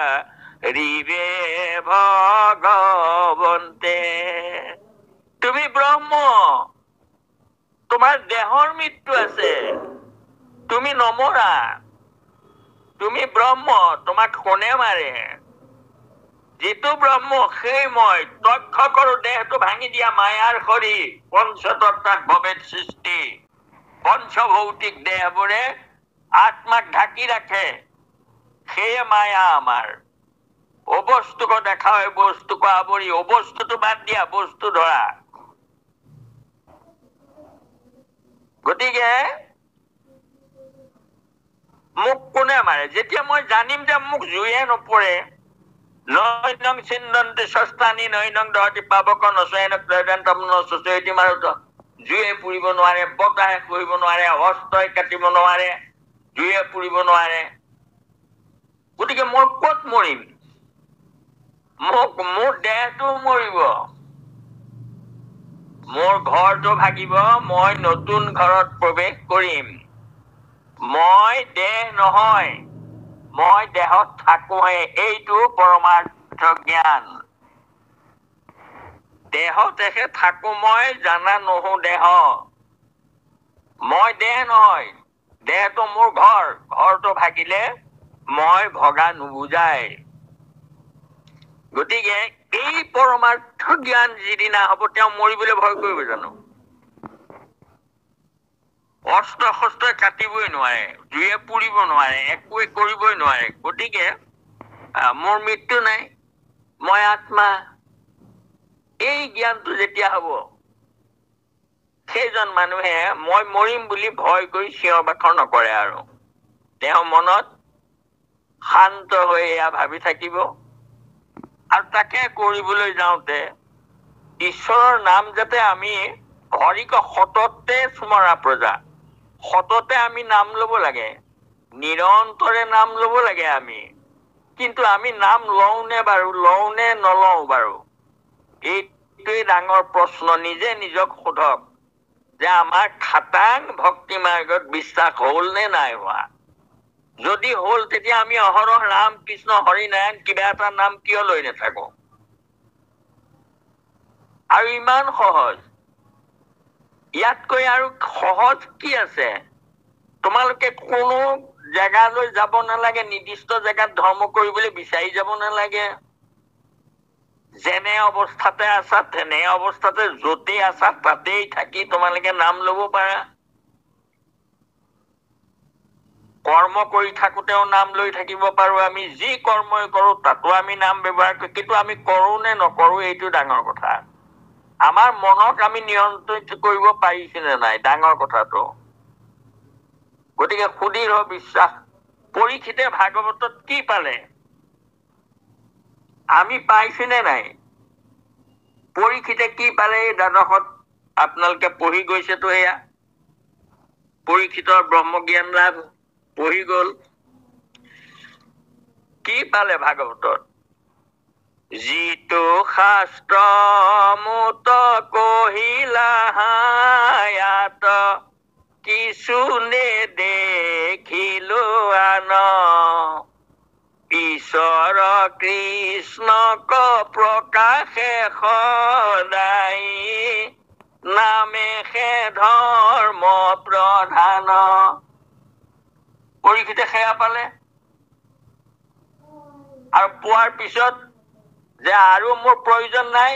ৰিবে ভগৱন্তে। তুমি ব্ৰহ্ম, তোমাৰ দেহৰ মৃত্যু আছে, তুমি নমৰা, তুমি ব্ৰহ্ম, তোমাক কোনে মাৰে? যিটো ব্ৰহ্ম সেই মই, তক্ষ কৰো দেহটো ভাঙি দিয়া মায়াৰ শৰীৰ, পঞ্চতত্ত্বাত ভৱেদ সৃষ্টি, পঞ্চভৌতিক দেহবোৰে আত্মাক ঢাকি ৰাখে, সেয়ে মায়া আমাৰ। অবস্তুক দেখা হয়, বস্তুক আৱৰি, অবস্তুটো বাদ দিয়া, বস্তু ধৰা। গতিকে মোক কোনে মাৰে? যেতিয়া মই জানিম যে মোক জুয়ে নপৰে, নৈনং চিন্দন্তে সস্তানি নৈনং দহতি পাবক নচয়ন ক্ৰয়দান্তম নচয়তি মাৰুত, জুয়ে পুৰিব নোৱাৰে, বতাহে পুৰিব নোৱাৰে, হস্তই কাটিব নোৱাৰে, জুয়ে পুৰিব নোৱাৰে। গতিকে মই ক'ত মৰিম? মোৰ দেহটো মৰিব, মোৰ ঘৰটো ভাগিব, মই নতুন ঘৰত প্ৰৱেশ কৰিম। মই দেহ নহয়, মই দেহত থাকোহে, এইটো পৰমাৰ্থ জ্ঞান। দেহতেহে থাকো মই, জানা নহো দেহ। মই দেহ নহয়, দেহটো মোৰ ঘৰ, ঘৰটো ভাগিলে মই ভগা নুবুজাই। গতিকে এই পৰমাৰ্থ জ্ঞান যিদিনা হব, তেওঁ মৰিবলৈ ভয় কৰিব জানো? অস্ত্ৰ শস্ত্ৰই কাটিবই নোৱাৰে, জুয়ে পুৰিব নোৱাৰে, একোৱে কৰিবই নোৱাৰে। গতিকে মোৰ মৃত্যু নাই, মই আত্মা। এই জ্ঞানটো যেতিয়া হব, সেইজন মানুহে মই মৰিম বুলি ভয় কৰি চিঞৰ বাখৰ নকৰে আৰু। তেওঁ মনত শান্ত হৈ এয়া ভাবি থাকিব। আৰু তাকে কৰিবলৈ যাওঁতে ঈশ্বৰৰ নাম যাতে আমি হৰিক সততে স্মৰা প্ৰজা, সততে আমি নাম লব লাগে, নিৰন্তৰে নাম লব লাগে আমি। কিন্তু আমি নাম লওঁ নে বাৰু, লওঁ নে নলওঁ বাৰু? এইটোৱে ডাঙৰ প্ৰশ্ন। নিজে নিজক সোধক যে আমাৰ খাটাং ভক্তি মাৰ্গত বিশ্বাস হল নে নাই হোৱা। যদি হল, তেতিয়া আমি অহৰহ ৰাম কৃষ্ণ হৰি নাৰায়ণ কিবা এটা নাম কিয় লৈ নাথাকো? আৰু ইমান সহজ, ইয়াতকৈ আৰু সহজ কি আছে? তোমালোকে কোনো জেগালৈ যাব নালাগে, নিৰ্দিষ্ট জেগাত ধৰ্ম কৰিবলৈ বিচাৰি যাব নালাগে। যেনে অৱস্থাতে আছা তেনে অৱস্থাতে য'তেই আছা তাতেই থাকি তোমালোকে নাম লব পাৰা। কৰ্ম কৰি থাকোতেও নাম লৈ থাকিব পাৰো। আমি যি কৰ্মই কৰো তাতো আমি নাম ব্যৱহাৰ কৰো, কিন্তু আমি কৰো নে নকৰো এইটো ডাঙৰ কথা। আমাৰ মনক আমি নিয়ন্ত্ৰিত কৰিব পাৰিছো নে নাই, ডাঙৰ কথাটো। গতিকে সুদৃঢ় বিশ্বাস। পৰীক্ষিতে ভাগৱতত কি পালে আমি পাইছো নে নাই? পৰীক্ষিতে কি পালে এই দ্বাদশত আপোনালোকে পঢ়ি গৈছেতো, এয়া পৰীক্ষিতৰ ব্ৰহ্মজ্ঞান লাভ পঢ়ি গল। কি পালে ভাগৱতত? যিটো শাস্ত্ৰ মুত কহিলাহায়াত কিছু নেদেখিলো আন, ঈশ্বৰ কৃষ্ণক প্ৰকাশে সদায়, নামেহে ধৰ্ম প্ৰধান। পৰীক্ষিতে সেয়া পালে। আৰু পোৱাৰ পিছত যে আৰু মোৰ প্ৰয়োজন নাই,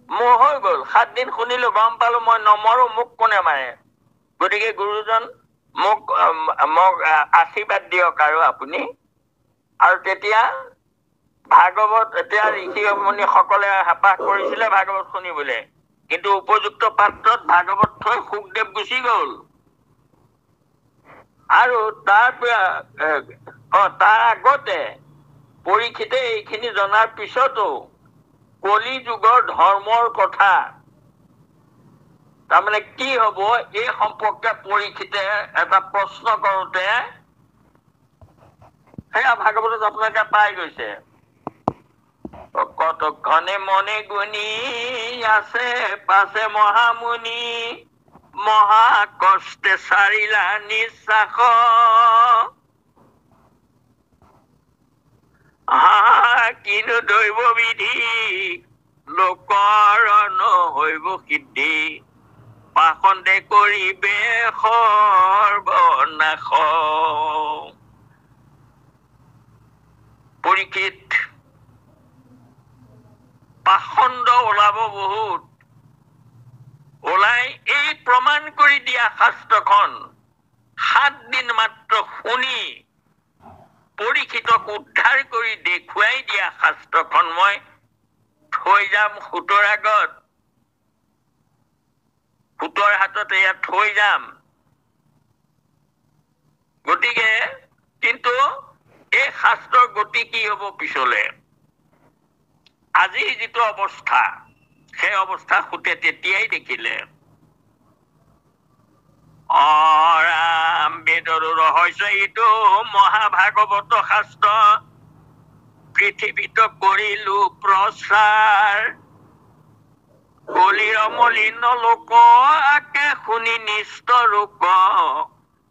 মোৰ হৈ গল, 7 দিন শুনিলো, গম পালো মই নমৰো, মোক কোনে মাৰে। গতিকে গুৰুজন মোক আশীৰ্বাদ দিয়ক আৰু আপুনি। আৰু তেতিয়া ভাগৱত, এতিয়া ঋষি মুনি সকলে হেঁপাহ কৰিছিলে ভাগৱত শুনিবলৈ, কিন্তু উপযুক্ত পাত্ৰত ভাগৱত থৈ সুখদেৱ গুচি গল। আৰু তাৰ আগতে পৰীক্ষিতে এইখিনি জনাৰ পিছতো কলি যুগৰ ধৰ্মৰ কথা, তাৰমানে কি হব এই সম্পৰ্কে পৰীক্ষিতে এটা প্ৰশ্ন কৰোতে সেয়া ভাগৱতত আপোনালোকে পাই গৈছে। কতক্ষণে মনে গুণী আছে পাছে মহামুনি, মহা কষ্টে চাৰিলা নিশ্বাস, কিনো দৈৱ বিধি লোকৰ নহৈব সিদ্ধি, পাখণ্ডে কৰিবে সৰ্বনাশ। পৰীক্ষিত, পাখণ্ড ওলাব বহুত, ওলাই এই প্ৰমাণ কৰি দিয়া শাস্ত্ৰখন 7 দিন মাত্ৰ শুনি পৰীক্ষিতক উদ্ধাৰ কৰি দেখুৱাই দিয়া শাস্ত্ৰখন মই থৈ যাম সুতৰ আগত, সুতৰ হাতত এয়া থৈ যাম। গতিকে কিন্তু এই শাস্ত্ৰৰ গতি কি হব পিছলে, আজিৰ যিটো অৱস্থা সেই অৱস্থা সুতে তেতিয়াই দেখিলে। ৰাম বেদৰ ৰহস্য এইটো মহাভাগৱত শাস্ত্ৰ, পৃথিৱীত কৰিলো প্ৰচাৰ, কলিৰ মলিন লোক আকে শুনি নিষ্ট ৰূপ,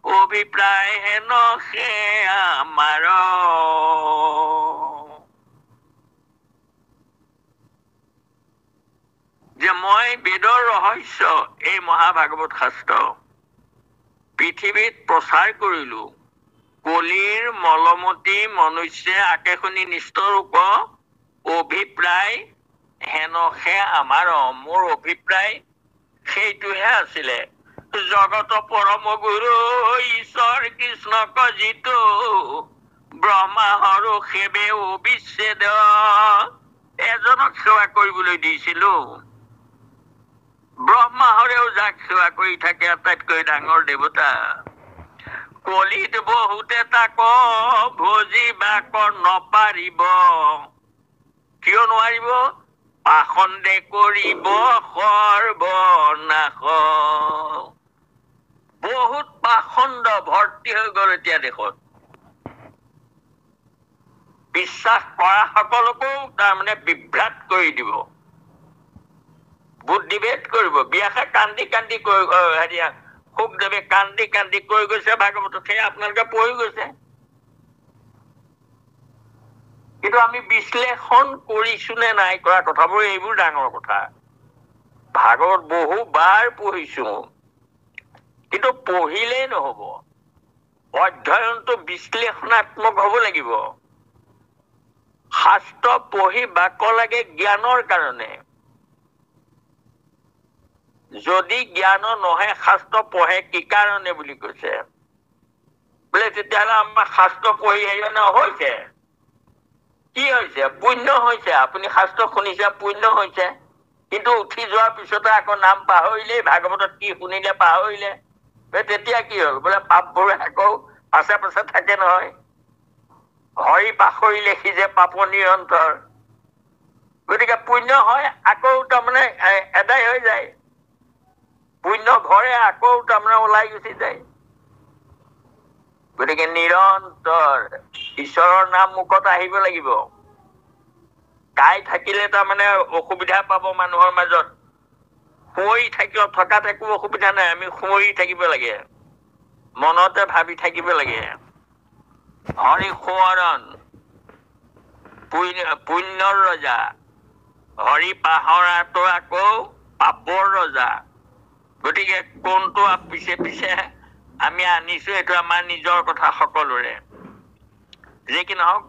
অভিপ্ৰায় হেন সে আমাৰ। যে মই বেদৰ ৰহস্য এই মহাভাগৱত শাস্ত্ৰ পৃথিৱীত প্ৰচাৰ কৰিলো, কলিৰ মলমতি মনুষ্যে আকে শুনি নিষ্ট ৰূপ, অভিপ্ৰায় হেনহে আমাৰ। মোৰ অভিপ্ৰায় সেইটোহে আছিলে, জগত পৰম গুৰু ঈশ্বৰ কৃষ্ণক যিটো, ব্ৰহ্মা হৰো সেৱে অবিচ্ছেদ, এজনক সেৱা কৰিবলৈ দিছিলো, ব্ৰহ্মাহৰেও যাক সেৱা কৰি থাকে আটাইতকৈ ডাঙৰ দেৱতা, কলিত বহুতে তাক ভজিবাক নপাৰিব। কিয় নোৱাৰিব? পাখণ্ডে কৰিব সৰ্বনাশ। বহুত পাখণ্ড ভৰ্তি হৈ গল এতিয়া দেশত। বিশ্বাস কৰা সকলকো তাৰমানে বিভ্ৰাট কৰি দিব, বুদ্ধিভেদ কৰিব। ব্যাসে কান্দি কান্দি কৈ, সুখদেৱে কান্দি কান্দি কৈ গৈছে ভাগৱতত, সেই আপোনালোকে পঢ়ি গৈছে। কিন্তু আমি বিশ্লেষণ কৰিছো নে নাই কৰা কথাবোৰ, এইবোৰ ডাঙৰ কথা। ভাগৱত বহুবাৰ পঢ়িছো, কিন্তু পঢ়িলেই নহব, অধ্যয়নটো বিশ্লেষণাত্মক হ'ব লাগিব। শাস্ত্ৰ পঢ়ি বাক লাগে জ্ঞানৰ কাৰণে। যদি জ্ঞান নহয় শাস্ত্ৰ পঢ়ে কি কাৰণে বুলি কৈছে বোলে, তেতিয়াহ'লে আমাৰ শাস্ত্ৰ পঢ়ি হৈছে কি হৈছে? পুণ্য হৈছে। আপুনি শাস্ত্ৰ শুনিছে, পুণ্য হৈছে। কিন্তু উঠি যোৱাৰ পিছতে আকৌ নাম পাহৰিলেই, ভাগৱতত কি শুনিলে পাহৰিলে, তেতিয়া কি হ'ল? বোলে পাপবোৰ আকৌ পাছে পাছে থাকে নহয়। হৰি পাখৰি লেখি যে পাপ নিৰন্তৰ। গতিকে পুণ্য হয়, আকৌ তাৰমানে এদায় হৈ যায়। পুণ্য ঘৰে আকৌ তাৰমানে ওলাই গুচি যায়। গতিকে নিৰন্তৰ ঈশ্বৰৰ নাম মুখত আহিব লাগিব। গাই থাকিলে তাৰমানে অসুবিধা পাব মানুহৰ মাজত। শুৱৰি থকাত একো অসুবিধা নাই। আমি শুৱৰি থাকিব লাগে, মনতে ভাবি থাকিব লাগে। হৰি সোঁৱৰণ পুণ্যৰ ৰজা, হৰি পাহৰাটো আকৌ পাপৰ ৰজা। গতিকে কোনটো পিছে পিছে আমি আনিছো, এইটো আমাৰ নিজৰ কথা সকলোৰে। যি কি নহওক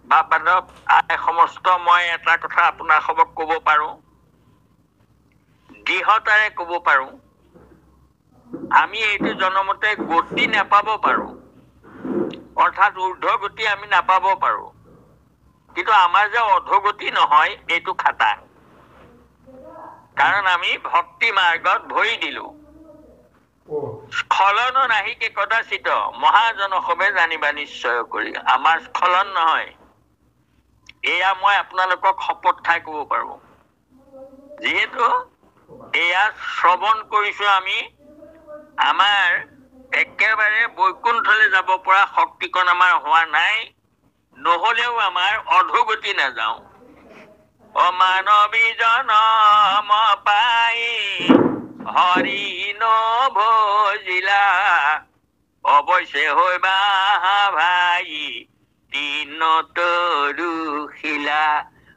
বাপ বান্ধৱ সমস্ত, মই এটা কথা আপোনাক ক'ব পাৰো, দৃঢ়তাৰে ক'ব পাৰো, আমি এইটো জনমতে গতি নাপাব পাৰো, অৰ্থাৎ ঊৰ্ধ্বগতি আমি নাপাব পাৰো। কিন্তু আমাৰ যে অধোগতি নহয়, এইটো খাটাং। কাৰণ আমি ভক্তি মাৰ্গত ভৰি দিলো। স্খলন নাহিকে কদাচিত মহাজনসৱে জানিবা নিশ্চয় কৰি। আমাৰ স্খলন নহয়, এয়া মই আপোনালোকক শপত খাই ক'ব পাৰো। যিহেতু এয়া শ্ৰৱণ কৰিছো আমি, আমাৰ একেবাৰে বৈকুণ্ঠলৈ যাব পৰা শক্তিকণ আমাৰ হোৱা নাই, নহলেও আমাৰ অধোগতি নাযাওঁ। অমানৱী জনম পাই হৰি নভজিলা, অৱশ্যে হৈবা ভাই তিন তৰুশিলা।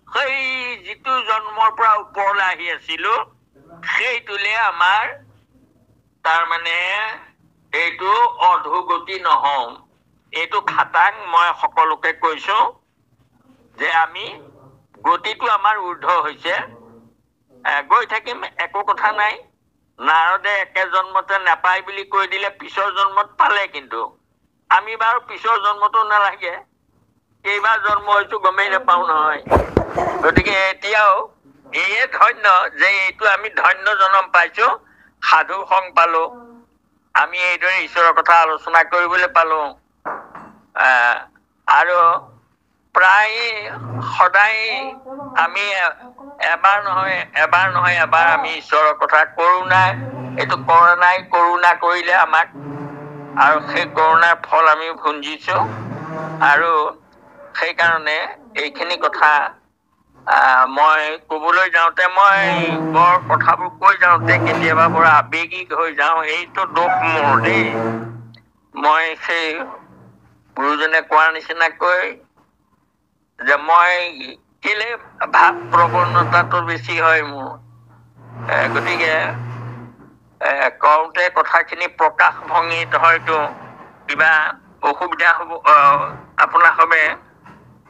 সেই যিটো জন্মৰ পৰা ওপৰলৈ আহি আছিলো, সেইটোলে আমাৰ তাৰমানে এইটো অধোগতি নহওঁ, এইটো খাটাং। মই সকলোকে কৈছো যে আমি গতিটো আমাৰ ঊৰ্ধ্ব হৈছে, গৈ থাকিম, একো কথা নাই। নাৰদে একে জন্মতে নাপায় বুলি কৈ দিলে, পিছৰ জন্মত পালে। কিন্তু আমি বাৰু পিছৰ জন্মতো নালাগে, কেইবাৰ জন্ম হৈছো গমেই নাপাও নহয়। গতিকে এতিয়াও এয়ে ধন্য যে এইটো আমি ধন্য জন্ম পাইছো, সাধু সংগ পালো, আমি এইদৰে ঈশ্বৰৰ কথা আলোচনা কৰিবলৈ পালো। আৰু প্ৰায় সদায় আমি এবাৰ নহয় এবাৰ আমি ঈশ্বৰৰ কথা এইটো কৰোণা কৰিলে আমাক, আৰু সেই কৰোণাৰ ফল আমি ভুঞ্জিছো। আৰু সেইকাৰণে এইখিনি কথা মই কবলৈ যাওঁতে, মই বৰ কথাবোৰ কৈ যাওঁতে কেতিয়াবা বৰ আবেগিক হৈ যাওঁ। এইটো দোষ মোৰ দেই। মই সেই গুৰুজনে কোৱাৰ নিচিনাকৈ যে মই কেলে ভাৱ প্ৰৱণতাটো বেছি হয় মোৰ। গতিকে কওঁতে কথাখিনি প্ৰকাশ ভংগীত হয়তো কিবা অসুবিধা হ'ব, আপোনাৰ হবে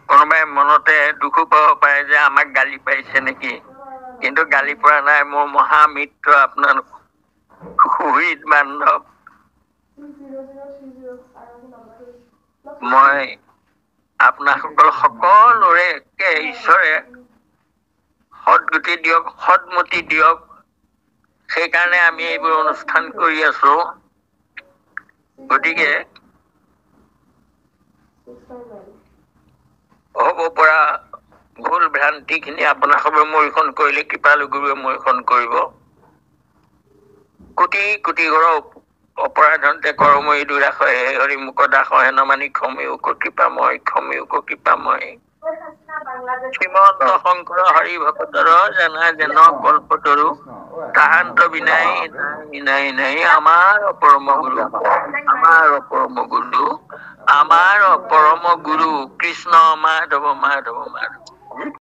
কোনোবাই মনতে দুখো পাব পাৰে যে আমাক গালি পাৰিছে নেকি। কিন্তু গালি পৰা নাই, মোৰ মহামিত্ৰ আপোনালোক সুহৃদ বান্ধৱ। মই আপোনাসকল সকলোৰে ঈশ্বৰে সদগতি দিয়ক, সদমতি দিয়ক। সেইকাৰণে আমি এইবোৰ অনুষ্ঠান কৰি আছো। গতিকে হ'ব পৰা ভুল ভ্ৰান্তি খিনি আপোনাসকলে মৰিখন কৰিলে কৃপালু গুৰুৱে মৰিখন কৰিব। কোটি কোটি ঘৰৰ অপৰাধন্তে কৰময়ী দুৰাশ হৰি মুখ দাস হেন মানি ক্ষমিও কৃপাময়, ক্ষমিও কৃপাময়। শ্ৰীমন্ত শংকৰ হৰি ভকতৰ জানা যেন কল্পতৰু, তাহান্ত বিনাই নাই নাই আমাৰ পৰম গুৰু, আমাৰ পৰম গুৰু কৃষ্ণ মাধৱ মাধৱ মাধৱ।